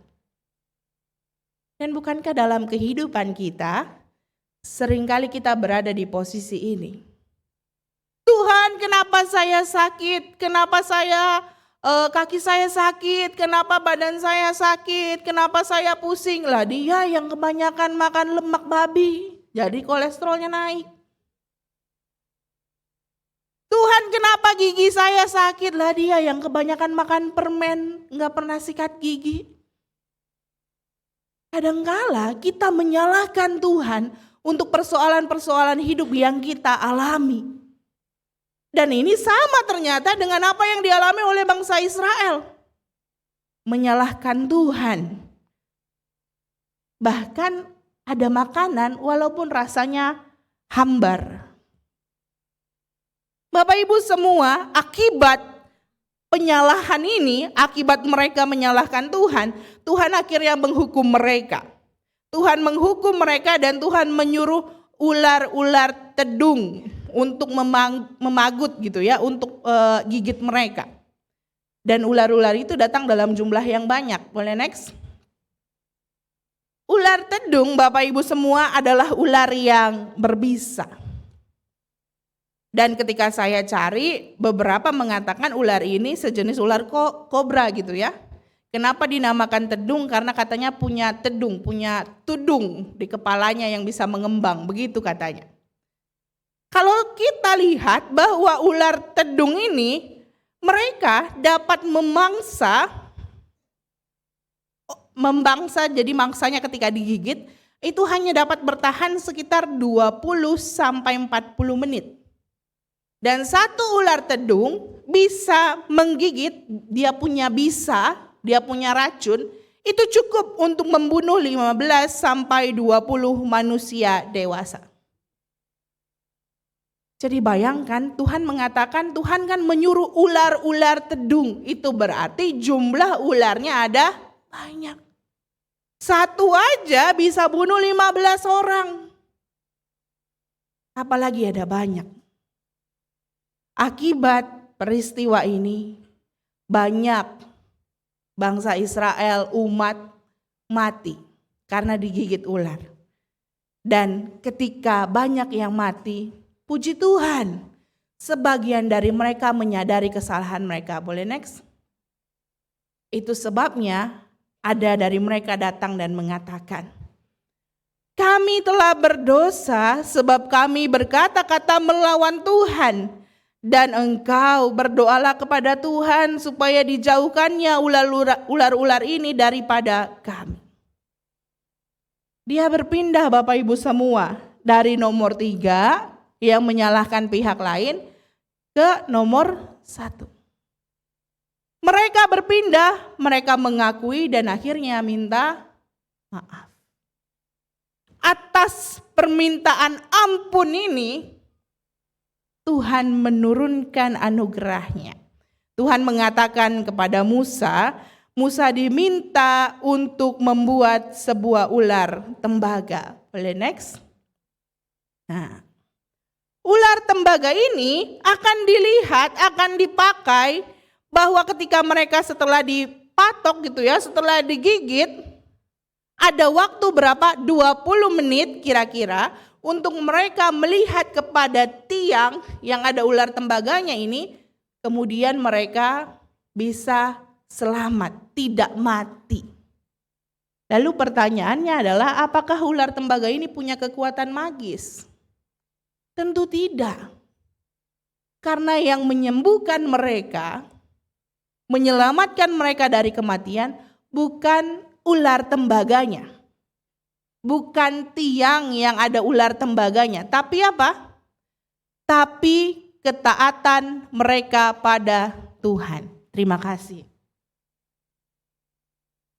Dan bukankah dalam kehidupan kita, seringkali kita berada di posisi ini? Tuhan, kenapa saya sakit? Kenapa kaki saya sakit? Kenapa badan saya sakit? Kenapa saya pusing? Lah dia yang kebanyakan makan lemak babi, jadi kolesterolnya naik. Tuhan, kenapa gigi saya sakit? Lah dia yang kebanyakan makan permen, nggak pernah sikat gigi. Kadangkala kita menyalahkan Tuhan untuk persoalan-persoalan hidup yang kita alami. Dan ini sama ternyata dengan apa yang dialami oleh bangsa Israel. Menyalahkan Tuhan. Bahkan ada makanan walaupun rasanya hambar. Bapak Ibu semua, akibat penyalahan ini, akibat mereka menyalahkan Tuhan, Tuhan akhirnya menghukum mereka. Tuhan menghukum mereka dan Tuhan menyuruh ular-ular tedung untuk memagut gitu ya, untuk gigit mereka. Dan ular-ular itu datang dalam jumlah yang banyak. Boleh next? Ular tedung Bapak Ibu semua adalah ular yang berbisa. Dan ketika saya cari, beberapa mengatakan ular ini sejenis ular kobra gitu ya. Kenapa dinamakan tedung? Karena katanya punya tudung di kepalanya yang bisa mengembang, begitu katanya. Kalau kita lihat bahwa ular tedung ini, mereka dapat membangsa, jadi mangsanya ketika digigit, itu hanya dapat bertahan sekitar 20 sampai 40 menit. Dan satu ular tedung bisa menggigit, dia punya racun, itu cukup untuk membunuh 15 sampai 20 manusia dewasa. Jadi bayangkan Tuhan mengatakan Tuhan kan menyuruh ular-ular tedung. Itu berarti jumlah ularnya ada banyak. Satu aja bisa bunuh 15 orang. Apalagi ada banyak. Akibat peristiwa ini banyak bangsa Israel, umat mati karena digigit ular. Dan ketika banyak yang mati, puji Tuhan, sebagian dari mereka menyadari kesalahan mereka. Boleh next? Itu sebabnya ada dari mereka datang dan mengatakan, "Kami telah berdosa sebab kami berkata-kata melawan Tuhan. Dan engkau berdoalah kepada Tuhan supaya dijauhkannya ular-ular ini daripada kami." Dia berpindah Bapak Ibu semua dari nomor 3 yang menyalahkan pihak lain ke nomor 1. Mereka berpindah, mereka mengakui dan akhirnya minta maaf. Atas permintaan ampun ini, Tuhan menurunkan anugerahnya. Tuhan mengatakan kepada Musa, Musa diminta untuk membuat sebuah ular tembaga. Boleh next? Nah, ular tembaga ini akan dilihat, akan dipakai bahwa ketika mereka setelah dipatok gitu ya, setelah digigit, ada waktu berapa? 20 menit kira-kira untuk mereka melihat kepada tiang yang ada ular tembaganya ini, kemudian mereka bisa selamat, tidak mati. Lalu pertanyaannya adalah, apakah ular tembaga ini punya kekuatan magis? Tentu tidak. Karena yang menyembuhkan mereka, menyelamatkan mereka dari kematian, bukan ular tembaganya. Bukan tiang yang ada ular tembaganya. Tapi apa? Tapi ketaatan mereka pada Tuhan. Terima kasih.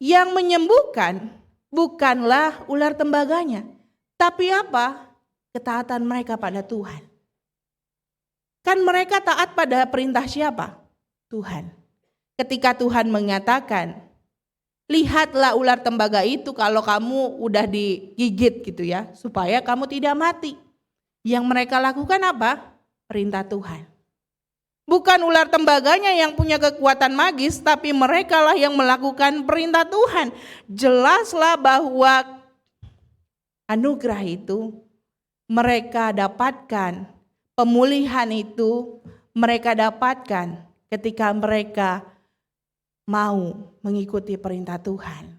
Yang menyembuhkan bukanlah ular tembaganya. Tapi apa? Ketaatan mereka pada Tuhan. Kan mereka taat pada perintah siapa? Tuhan. Ketika Tuhan mengatakan, lihatlah ular tembaga itu kalau kamu udah digigit gitu ya, supaya kamu tidak mati. Yang mereka lakukan apa? Perintah Tuhan. Bukan ular tembaganya yang punya kekuatan magis, tapi mereka lah yang melakukan perintah Tuhan. Jelaslah bahwa anugerah itu mereka dapatkan, pemulihan itu mereka dapatkan ketika mereka mau mengikuti perintah Tuhan.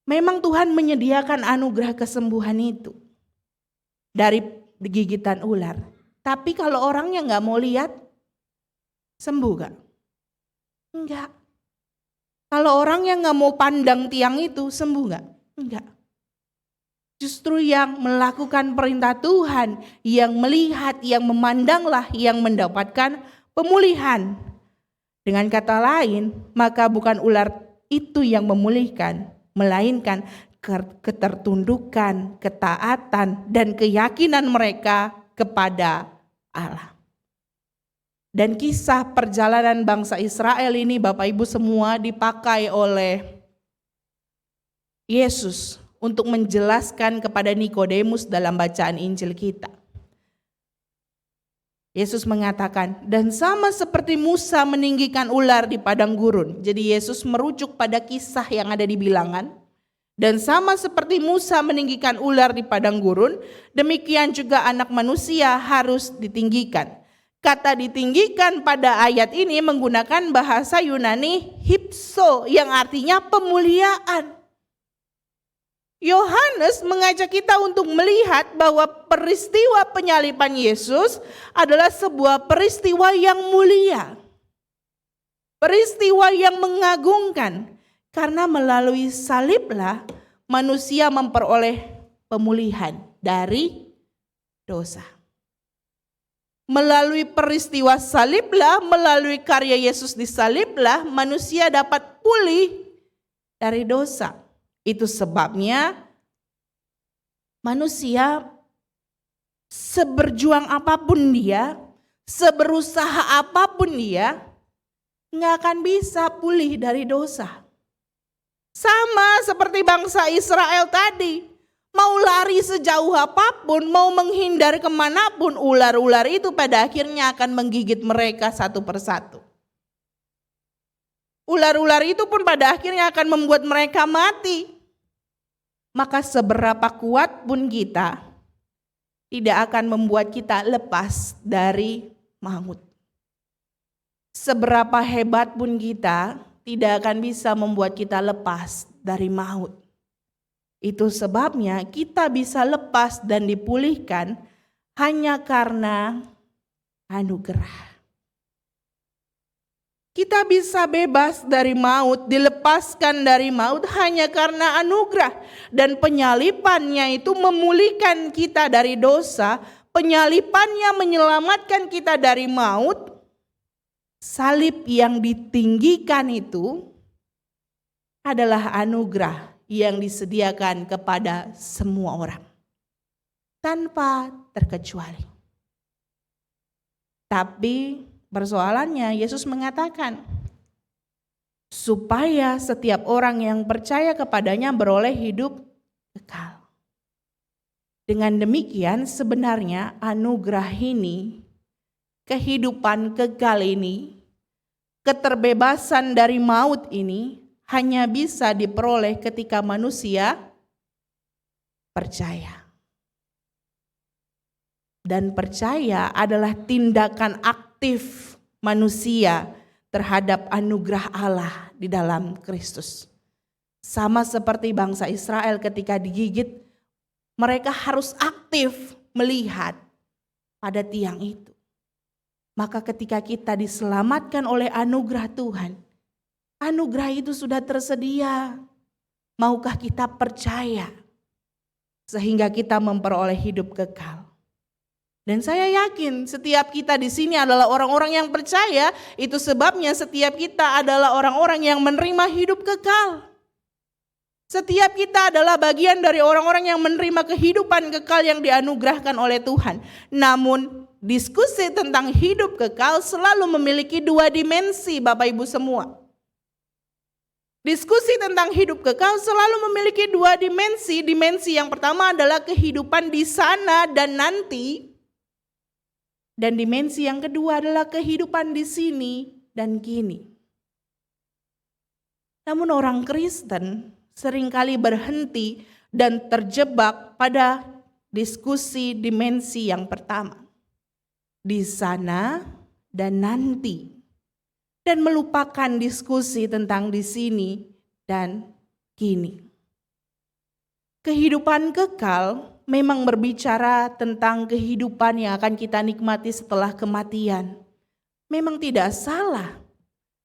Memang Tuhan menyediakan anugerah kesembuhan itu dari gigitan ular. Tapi kalau orangnya nggak mau lihat, sembuh gak? Enggak. Kalau orangnya nggak mau pandang tiang itu, sembuh gak? Enggak. Justru yang melakukan perintah Tuhan, yang melihat, yang memandanglah yang mendapatkan pemulihan. Dengan kata lain, maka bukan ular itu yang memulihkan, melainkan ketertundukan, ketaatan, dan keyakinan mereka kepada Allah. Dan kisah perjalanan bangsa Israel ini Bapak Ibu semua dipakai oleh Yesus untuk menjelaskan kepada Nikodemus dalam bacaan Injil kita. Yesus mengatakan, dan sama seperti Musa meninggikan ular di padang gurun. Jadi Yesus merujuk pada kisah yang ada di Bilangan. Dan sama seperti Musa meninggikan ular di padang gurun, demikian juga anak manusia harus ditinggikan. Kata ditinggikan pada ayat ini menggunakan bahasa Yunani hypso yang artinya pemuliaan. Yohanes mengajak kita untuk melihat bahwa peristiwa penyaliban Yesus adalah sebuah peristiwa yang mulia. Peristiwa yang mengagungkan. Karena melalui saliblah manusia memperoleh pemulihan dari dosa. Melalui peristiwa saliblah, melalui karya Yesus di saliblah, manusia dapat pulih dari dosa. Itu sebabnya manusia seberjuang apapun dia, seberusaha apapun dia, nggak akan bisa pulih dari dosa. Sama seperti bangsa Israel tadi, mau lari sejauh apapun, mau menghindar kemanapun, ular-ular itu pada akhirnya akan menggigit mereka satu persatu. Ular-ular itu pun pada akhirnya akan membuat mereka mati. Maka seberapa kuat pun kita, tidak akan membuat kita lepas dari maut. Seberapa hebat pun kita, tidak akan bisa membuat kita lepas dari maut. Itu sebabnya kita bisa lepas dan dipulihkan hanya karena anugerah. Kita bisa bebas dari maut, dilepaskan dari maut hanya karena anugerah. Dan penyalipannya itu memulihkan kita dari dosa, penyalipannya menyelamatkan kita dari maut. Salib yang ditinggikan itu adalah anugerah yang disediakan kepada semua orang, tanpa terkecuali. Tapi persoalannya Yesus mengatakan, supaya setiap orang yang percaya kepadanya beroleh hidup kekal. Dengan demikian sebenarnya anugerah ini, kehidupan kekal ini, keterbebasan dari maut ini hanya bisa diperoleh ketika manusia percaya. Dan percaya adalah tindakan aktif manusia terhadap anugerah Allah di dalam Kristus. Sama seperti bangsa Israel ketika digigit, mereka harus aktif melihat pada tiang itu. Maka ketika kita diselamatkan oleh anugerah Tuhan, anugerah itu sudah tersedia. Maukah kita percaya sehingga kita memperoleh hidup kekal? Dan saya yakin setiap kita di sini adalah orang-orang yang percaya, itu sebabnya setiap kita adalah orang-orang yang menerima hidup kekal. Setiap kita adalah bagian dari orang-orang yang menerima kehidupan kekal yang dianugerahkan oleh Tuhan. Namun diskusi tentang hidup kekal selalu memiliki dua dimensi, Bapak Ibu semua. Diskusi tentang hidup kekal selalu memiliki dua dimensi. Dimensi yang pertama adalah kehidupan di sana dan nanti. Dan dimensi yang kedua adalah kehidupan di sini dan kini. Namun orang Kristen seringkali berhenti dan terjebak pada diskusi dimensi yang pertama. Di sana dan nanti. Dan melupakan diskusi tentang di sini dan kini. Kehidupan kekal memang berbicara tentang kehidupan yang akan kita nikmati setelah kematian. Memang tidak salah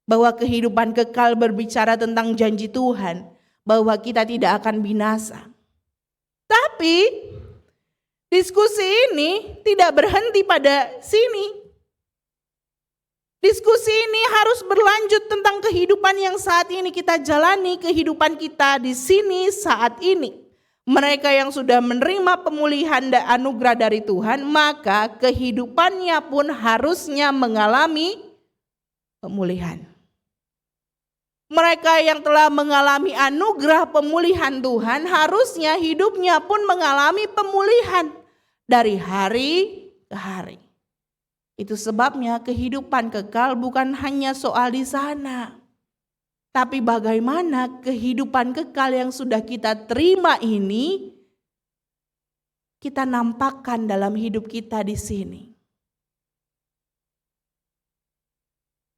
bahwa kehidupan kekal berbicara tentang janji Tuhan, bahwa kita tidak akan binasa. Tapi diskusi ini tidak berhenti pada sini. Diskusi ini harus berlanjut tentang kehidupan yang saat ini kita jalani, kehidupan kita di sini saat ini. Mereka yang sudah menerima pemulihan dan anugerah dari Tuhan, maka kehidupannya pun harusnya mengalami pemulihan. Mereka yang telah mengalami anugerah pemulihan Tuhan, harusnya hidupnya pun mengalami pemulihan dari hari ke hari. Itu sebabnya kehidupan kekal bukan hanya soal di sana. Tapi bagaimana kehidupan kekal yang sudah kita terima ini kita nampakkan dalam hidup kita di sini.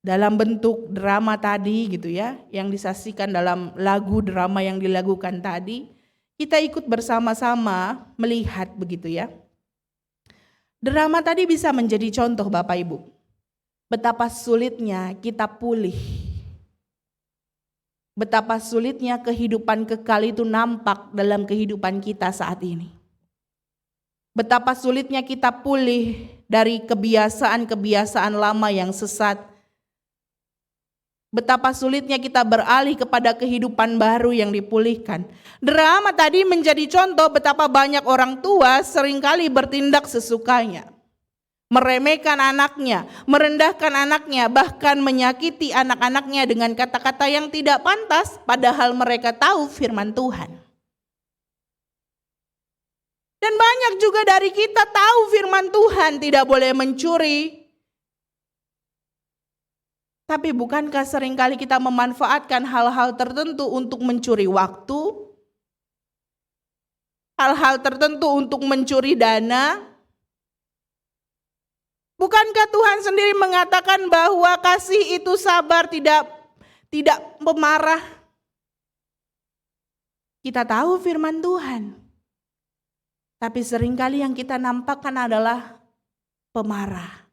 Dalam bentuk drama tadi gitu ya, yang disaksikan dalam lagu drama yang dilakukan tadi, kita ikut bersama-sama melihat begitu ya. Drama tadi bisa menjadi contoh Bapak Ibu. Betapa sulitnya kita pulih. Betapa sulitnya kehidupan kekal itu nampak dalam kehidupan kita saat ini. Betapa sulitnya kita pulih dari kebiasaan-kebiasaan lama yang sesat. Betapa sulitnya kita beralih kepada kehidupan baru yang dipulihkan. Drama tadi menjadi contoh betapa banyak orang tua seringkali bertindak sesukanya. Meremehkan anaknya, merendahkan anaknya, bahkan menyakiti anak-anaknya dengan kata-kata yang tidak pantas, padahal mereka tahu firman Tuhan. Dan banyak juga dari kita tahu firman Tuhan tidak boleh mencuri. Tapi bukankah seringkali kita memanfaatkan hal-hal tertentu untuk mencuri waktu? Hal-hal tertentu untuk mencuri dana? Bukankah Tuhan sendiri mengatakan bahwa kasih itu sabar, tidak pemarah? Kita tahu firman Tuhan. Tapi seringkali yang kita nampakkan adalah pemarah.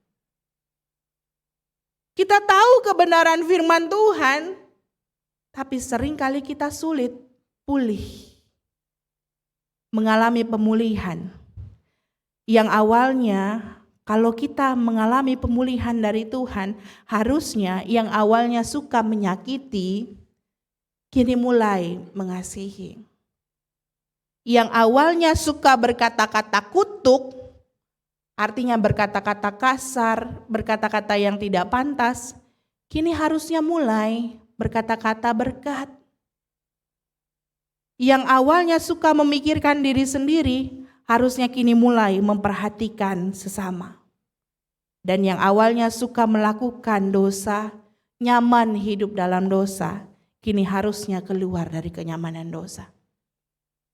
Kita tahu kebenaran firman Tuhan, tapi seringkali kita sulit pulih. Mengalami pemulihan. Yang awalnya kalau kita mengalami pemulihan dari Tuhan, harusnya yang awalnya suka menyakiti, kini mulai mengasihi. Yang awalnya suka berkata-kata kutuk, artinya berkata-kata kasar, berkata-kata yang tidak pantas, kini harusnya mulai berkata-kata berkat. Yang awalnya suka memikirkan diri sendiri, harusnya kini mulai memperhatikan sesama. Dan yang awalnya suka melakukan dosa, nyaman hidup dalam dosa, kini harusnya keluar dari kenyamanan dosa.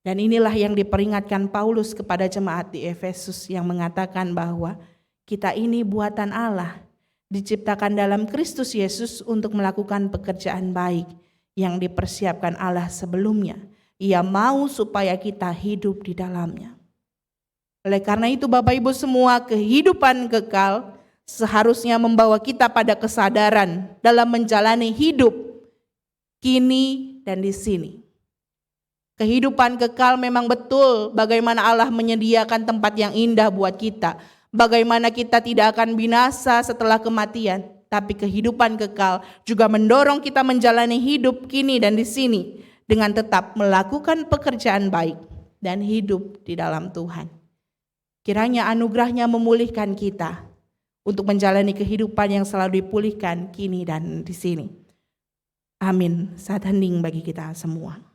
Dan inilah yang diperingatkan Paulus kepada jemaat di Efesus yang mengatakan bahwa kita ini buatan Allah, diciptakan dalam Kristus Yesus untuk melakukan pekerjaan baik yang dipersiapkan Allah sebelumnya. Ia mau supaya kita hidup di dalamnya. Oleh karena itu Bapak Ibu semua, kehidupan kekal seharusnya membawa kita pada kesadaran dalam menjalani hidup kini dan di sini. Kehidupan kekal memang betul bagaimana Allah menyediakan tempat yang indah buat kita. Bagaimana kita tidak akan binasa setelah kematian. Tapi kehidupan kekal juga mendorong kita menjalani hidup kini dan di sini dengan tetap melakukan pekerjaan baik dan hidup di dalam Tuhan. Kiranya anugerahnya memulihkan kita untuk menjalani kehidupan yang selalu dipulihkan kini dan di sini. Amin. Saat hening bagi kita semua.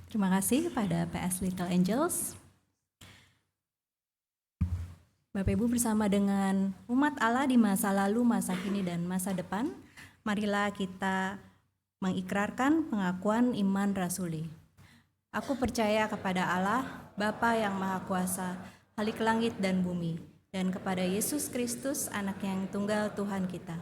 Terima kasih kepada PS Little Angels. Bapak Ibu, bersama dengan umat Allah di masa lalu, masa kini, dan masa depan, marilah kita mengikrarkan pengakuan iman rasuli. Aku percaya kepada Allah, Bapa yang Maha Kuasa, Khalik langit dan bumi, dan kepada Yesus Kristus, anak yang tunggal Tuhan kita,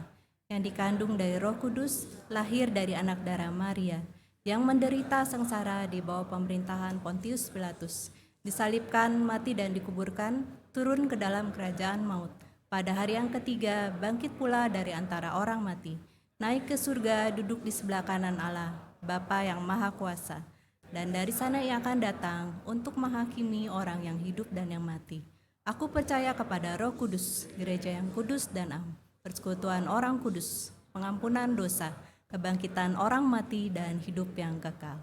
yang dikandung dari Roh Kudus, lahir dari anak darah Maria, yang menderita sengsara di bawah pemerintahan Pontius Pilatus, disalibkan, mati dan dikuburkan, turun ke dalam kerajaan maut. Pada hari yang ketiga, bangkit pula dari antara orang mati, naik ke surga, duduk di sebelah kanan Allah, Bapa yang Maha Kuasa, dan dari sana ia akan datang untuk menghakimi orang yang hidup dan yang mati. Aku percaya kepada Roh Kudus, gereja yang kudus dan am, persekutuan orang kudus, pengampunan dosa, kebangkitan orang mati, dan hidup yang kekal.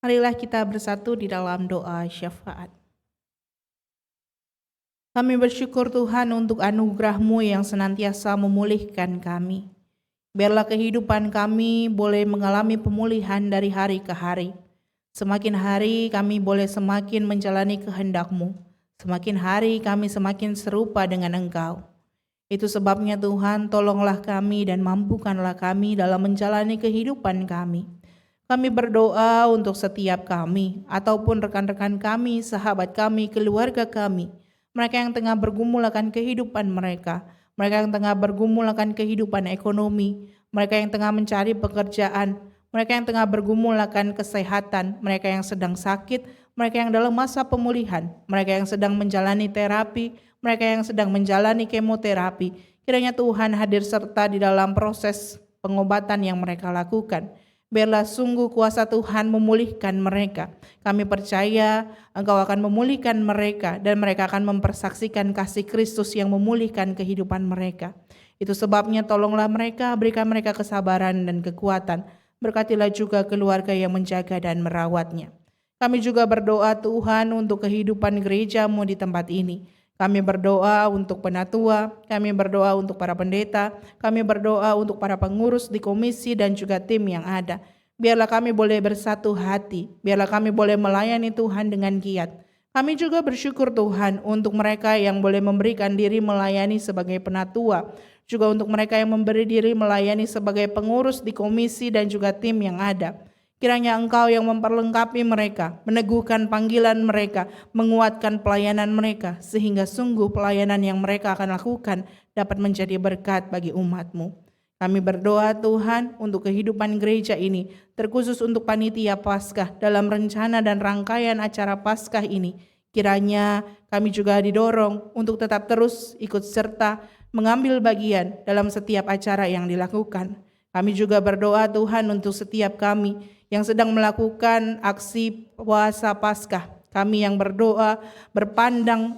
Marilah kita bersatu di dalam doa syafaat. Kami bersyukur Tuhan untuk anugerah-Mu yang senantiasa memulihkan kami. Biarlah kehidupan kami boleh mengalami pemulihan dari hari ke hari. Semakin hari kami boleh semakin menjalani kehendak-Mu. Semakin hari kami semakin serupa dengan Engkau. Itu sebabnya Tuhan, tolonglah kami dan mampukanlah kami dalam menjalani kehidupan kami. Kami berdoa untuk setiap kami, ataupun rekan-rekan kami, sahabat kami, keluarga kami, mereka yang tengah bergumul akan kehidupan mereka, mereka yang tengah bergumul akan kehidupan ekonomi, mereka yang tengah mencari pekerjaan, mereka yang tengah bergumul akan kesehatan, mereka yang sedang sakit, mereka yang dalam masa pemulihan, mereka yang sedang menjalani terapi, mereka yang sedang menjalani kemoterapi. Kiranya Tuhan hadir serta di dalam proses pengobatan yang mereka lakukan. Biarlah sungguh kuasa Tuhan memulihkan mereka. Kami percaya Engkau akan memulihkan mereka dan mereka akan mempersaksikan kasih Kristus yang memulihkan kehidupan mereka. Itu sebabnya tolonglah mereka, berikan mereka kesabaran dan kekuatan. Berkatilah juga keluarga yang menjaga dan merawatnya. Kami juga berdoa Tuhan untuk kehidupan gereja-Mu di tempat ini. Kami berdoa untuk penatua, kami berdoa untuk para pendeta, kami berdoa untuk para pengurus di komisi dan juga tim yang ada. Biarlah kami boleh bersatu hati, biarlah kami boleh melayani Tuhan dengan giat. Kami juga bersyukur Tuhan untuk mereka yang boleh memberikan diri melayani sebagai penatua, juga untuk mereka yang memberi diri melayani sebagai pengurus di komisi dan juga tim yang ada. Kiranya Engkau yang memperlengkapi mereka, meneguhkan panggilan mereka, menguatkan pelayanan mereka, sehingga sungguh pelayanan yang mereka akan lakukan dapat menjadi berkat bagi umat-Mu. Kami berdoa Tuhan untuk kehidupan gereja ini, terkhusus untuk panitia Paskah dalam rencana dan rangkaian acara Paskah ini. Kiranya kami juga didorong untuk tetap terus ikut serta mengambil bagian dalam setiap acara yang dilakukan. Kami juga berdoa Tuhan untuk setiap kami yang sedang melakukan aksi puasa Paskah. Kami yang berdoa,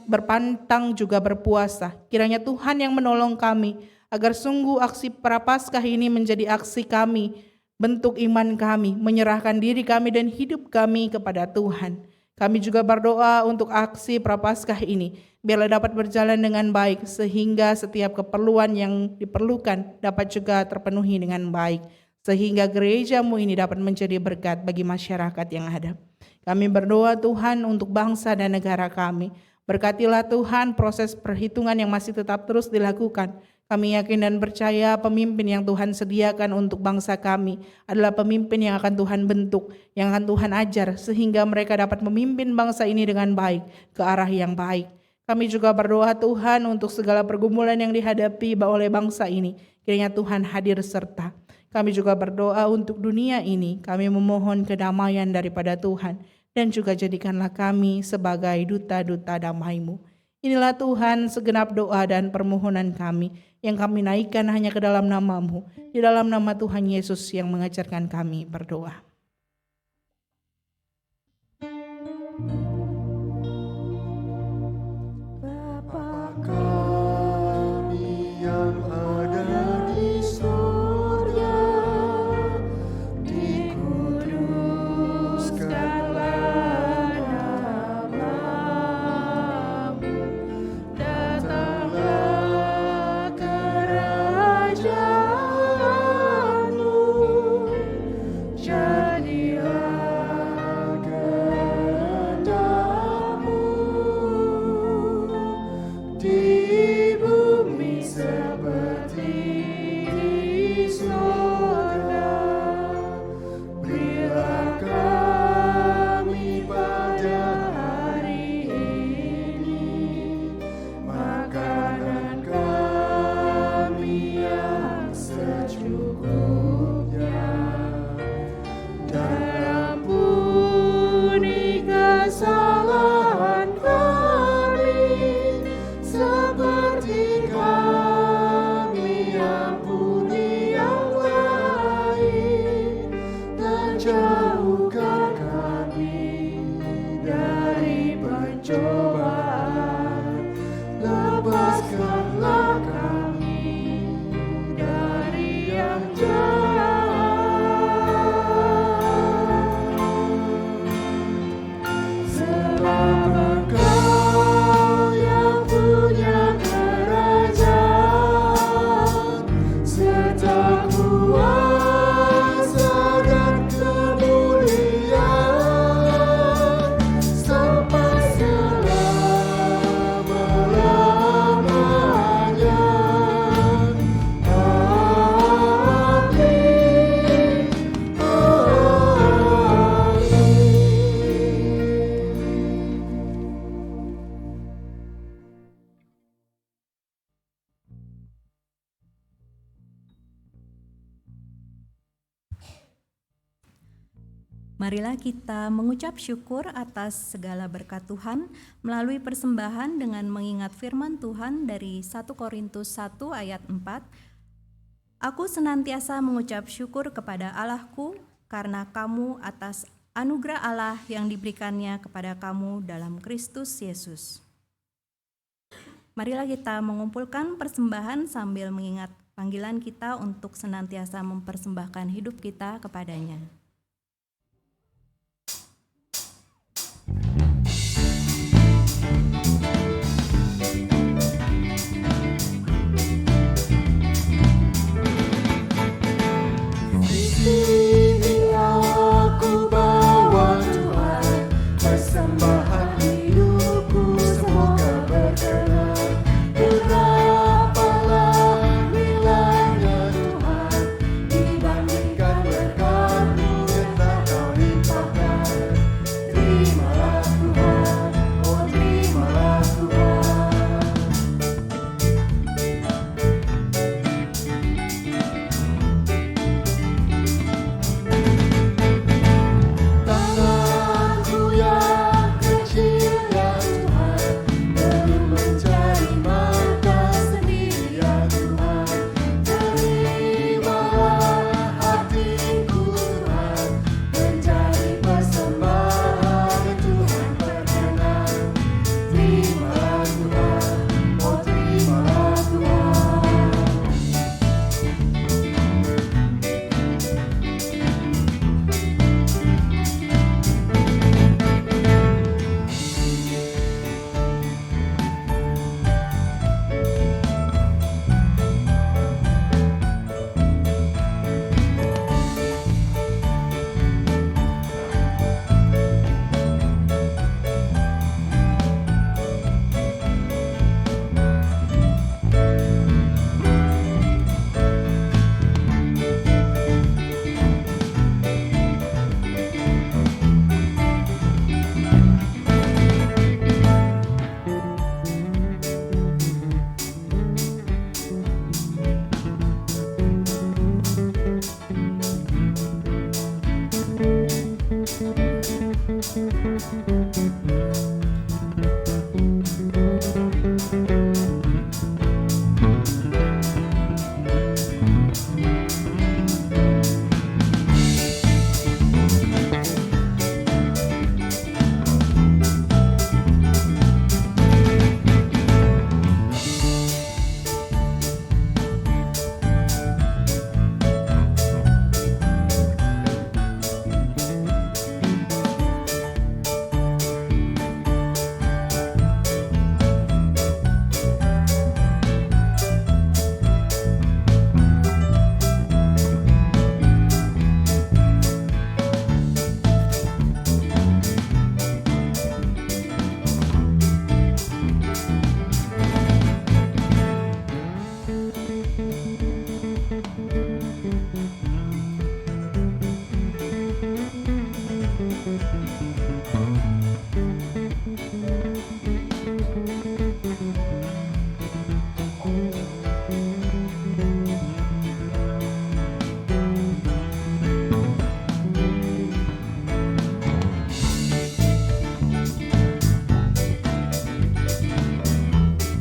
berpantang juga berpuasa. Kiranya Tuhan yang menolong kami agar sungguh aksi Prapaskah ini menjadi aksi kami, bentuk iman kami, menyerahkan diri kami dan hidup kami kepada Tuhan. Kami juga berdoa untuk aksi Prapaskah ini, biarlah dapat berjalan dengan baik, sehingga setiap keperluan yang diperlukan dapat juga terpenuhi dengan baik, sehingga gereja-Mu ini dapat menjadi berkat bagi masyarakat yang ada. Kami berdoa Tuhan untuk bangsa dan negara kami. Berkatilah Tuhan proses perhitungan yang masih tetap terus dilakukan. Kami yakin dan percaya pemimpin yang Tuhan sediakan untuk bangsa kami adalah pemimpin yang akan Tuhan bentuk, yang akan Tuhan ajar, sehingga mereka dapat memimpin bangsa ini dengan baik, ke arah yang baik. Kami juga berdoa Tuhan untuk segala pergumulan yang dihadapi oleh bangsa ini. Kiranya Tuhan hadir serta. Kami juga berdoa untuk dunia ini. Kami memohon kedamaian daripada Tuhan. Dan juga jadikanlah kami sebagai duta-duta damai-Mu. Inilah Tuhan segenap doa dan permohonan kami yang kami naikkan hanya ke dalam nama-Mu. Di dalam nama Tuhan Yesus yang mengajarkan kami berdoa. Bapa Kami yang ada di surga, dikuduskanlah namamu, datanglah Selamatkanlah kami dari yang jahat. Sebab Engkau yang punya kerajaan serta kuasa dan kemuliaan sampai selama-lamanya. Amin. Marilah kita mengucap syukur atas segala berkat Tuhan melalui persembahan dengan mengingat firman Tuhan dari 1 Korintus 1 ayat 4. Aku senantiasa mengucap syukur kepada Allahku karena kamu atas anugerah Allah yang diberikannya kepada kamu dalam Kristus Yesus. Marilah kita mengumpulkan persembahan sambil mengingat panggilan kita untuk senantiasa mempersembahkan hidup kita kepadanya. Sini aku bawa Tuhan, persembahan hidupku semoga berkenan. Berapalah nilainya Tuhan dibandingkan berkat-Mu yang Kau limpahkan. Terimalah Tuhan, oh terimalah Tuhan. Tanganku yang kecil ya Tuhan, belum mencari mata sendiri ya Tuhan. Terimalah hatiku Tuhan, menjadi persembahan yang Tuhan berkenan. Terimalah Tuhan, oh terimalah Tuhan.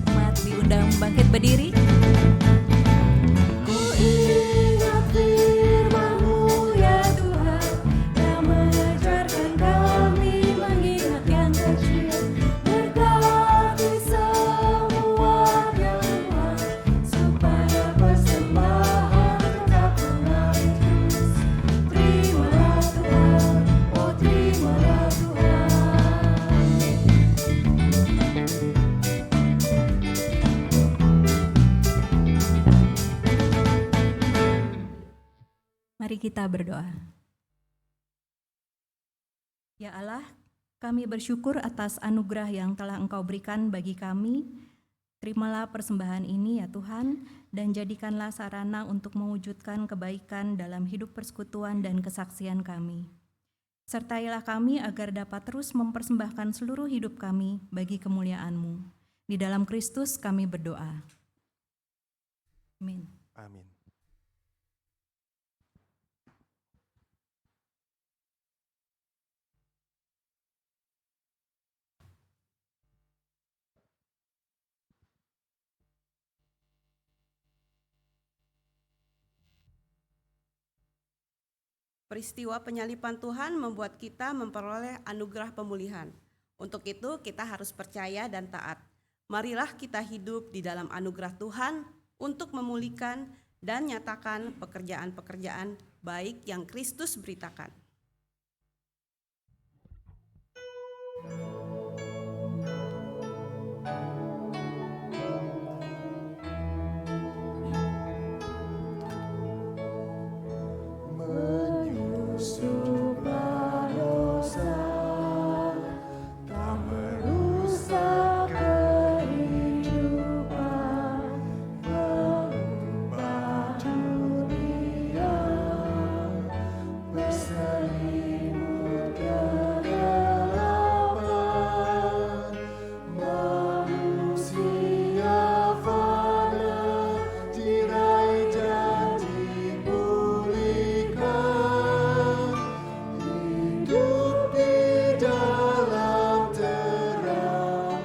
Umat diundang bangkit berdiri. Ku ingat firman-Mu ya Tuhan, yang mengajarkan kami mengingat yang kecil. Berkati semua yang Tuhan, Mari kita berdoa. Ya Allah, kami bersyukur atas anugerah yang telah Engkau berikan bagi kami. Terimalah persembahan ini ya Tuhan, dan jadikanlah sarana untuk mewujudkan kebaikan dalam hidup persekutuan dan kesaksian kami. Sertailah kami agar dapat terus mempersembahkan seluruh hidup kami bagi kemuliaan-Mu. Di dalam Kristus kami berdoa. Amin. Amin. Peristiwa penyaliban Tuhan membuat kita memperoleh anugerah pemulihan. Untuk itu kita harus percaya dan taat. Marilah kita hidup di dalam anugerah Tuhan untuk memulihkan dan nyatakan pekerjaan-pekerjaan baik yang Kristus beritakan. Menyusuplah dosa, tak merusak kehidupan, mengubah dunia, berselimut kegelapan, manusia fana, tirai janji pulihkan, hidup di dalam terang,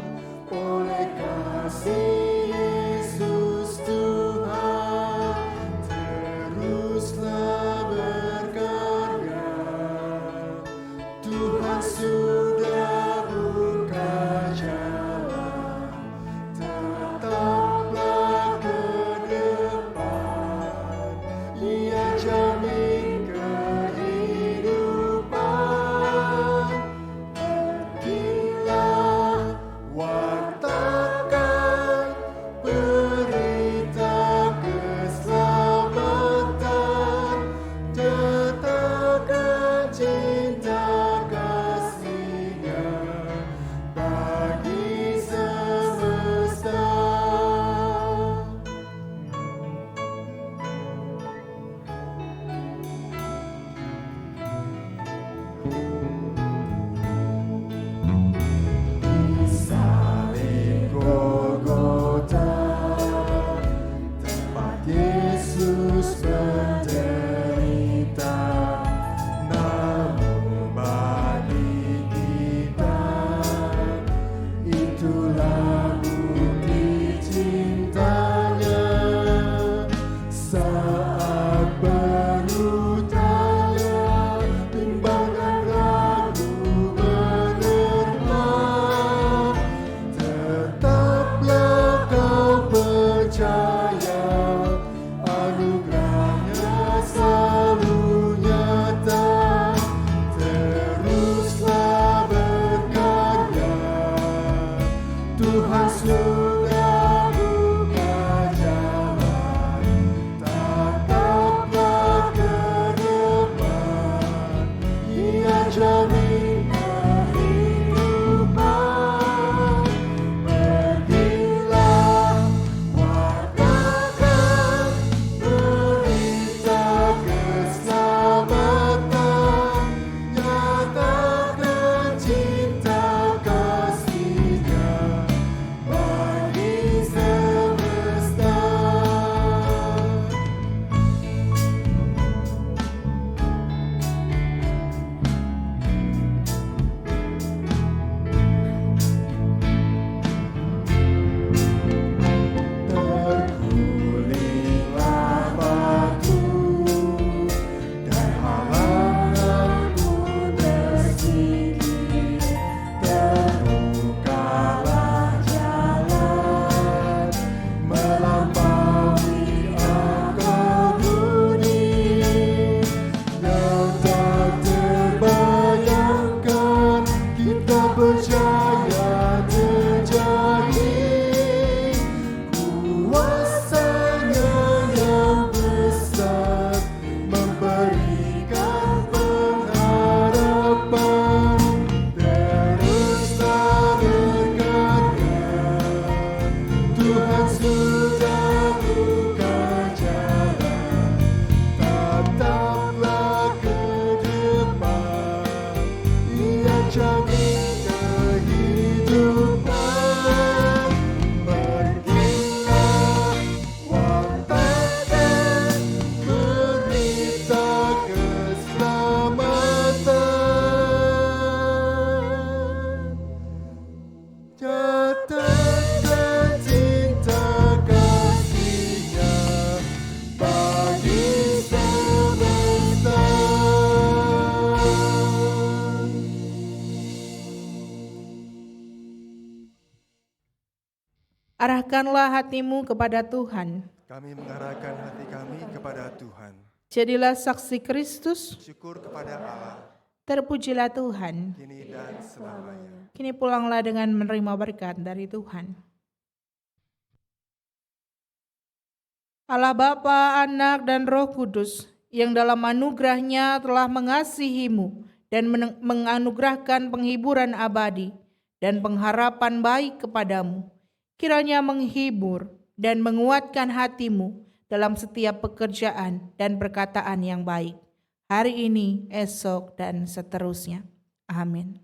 oleh kasih Yesus Tuhan, teruslah berkarya. Tuhan sudah buka jalan, tetaplah ke depan, Ia jamin kehidupan. Pergilah, wartakan berita keselamatan, nyatakan cinta kasih-Nya bagi semesta. Di salib Golgota, tempat Yesus menderita, namun bagi kita itulah bukti cintanya. Saat berhutanya, bimbangkan ragu menerpa, tetaplah kau percaya, anugerahnya selalu nyata, teruslah berkarya. Tuhan sudah buka jalan, tataplah ke depan, Ia jamin kehidupan. Pergilah, wartakan berita keselamatan, nyatakan cinta kasih-Nya bagi Arahkanlah hatimu kepada Tuhan. Kami mengarahkan hati kami kepada Tuhan. Jadilah saksi Kristus. Syukur kepada Allah, Terpujilah Tuhan. kini dan selamanya. Kini pulanglah dengan menerima berkat dari Tuhan. Allah Bapa, Anak, dan Roh Kudus, yang dalam anugerah-Nya telah mengasihimu dan menganugerahkan penghiburan abadi dan pengharapan baik kepadamu, kiranya menghibur dan menguatkan hatimu dalam setiap pekerjaan dan perkataan yang baik, hari ini, esok, dan seterusnya. Amin.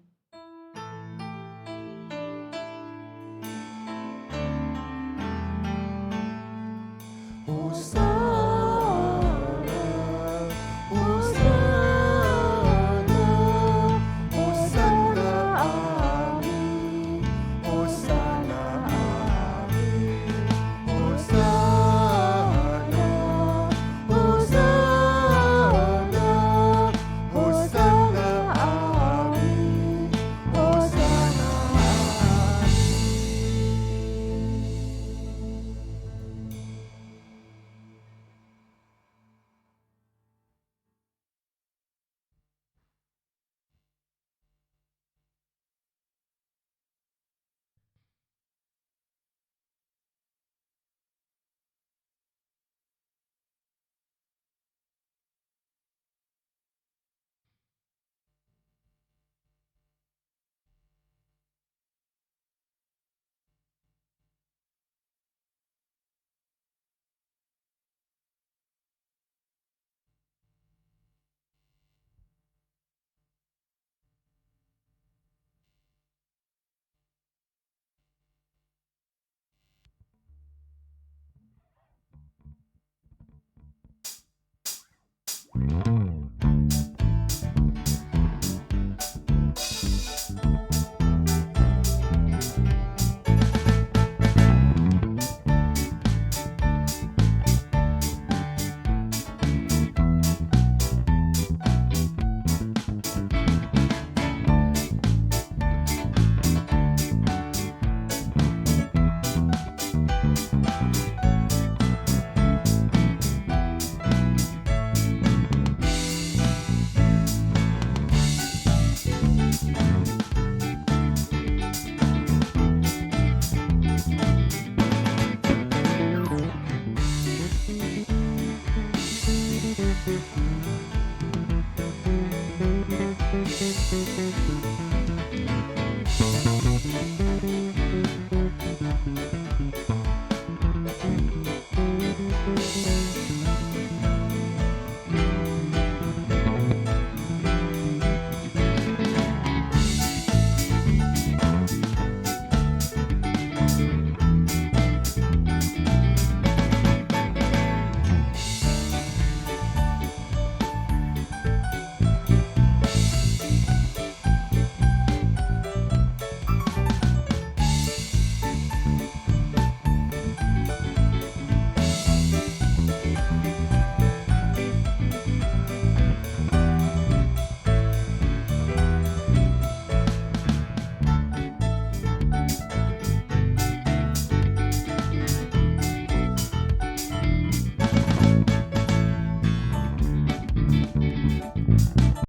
Thank you.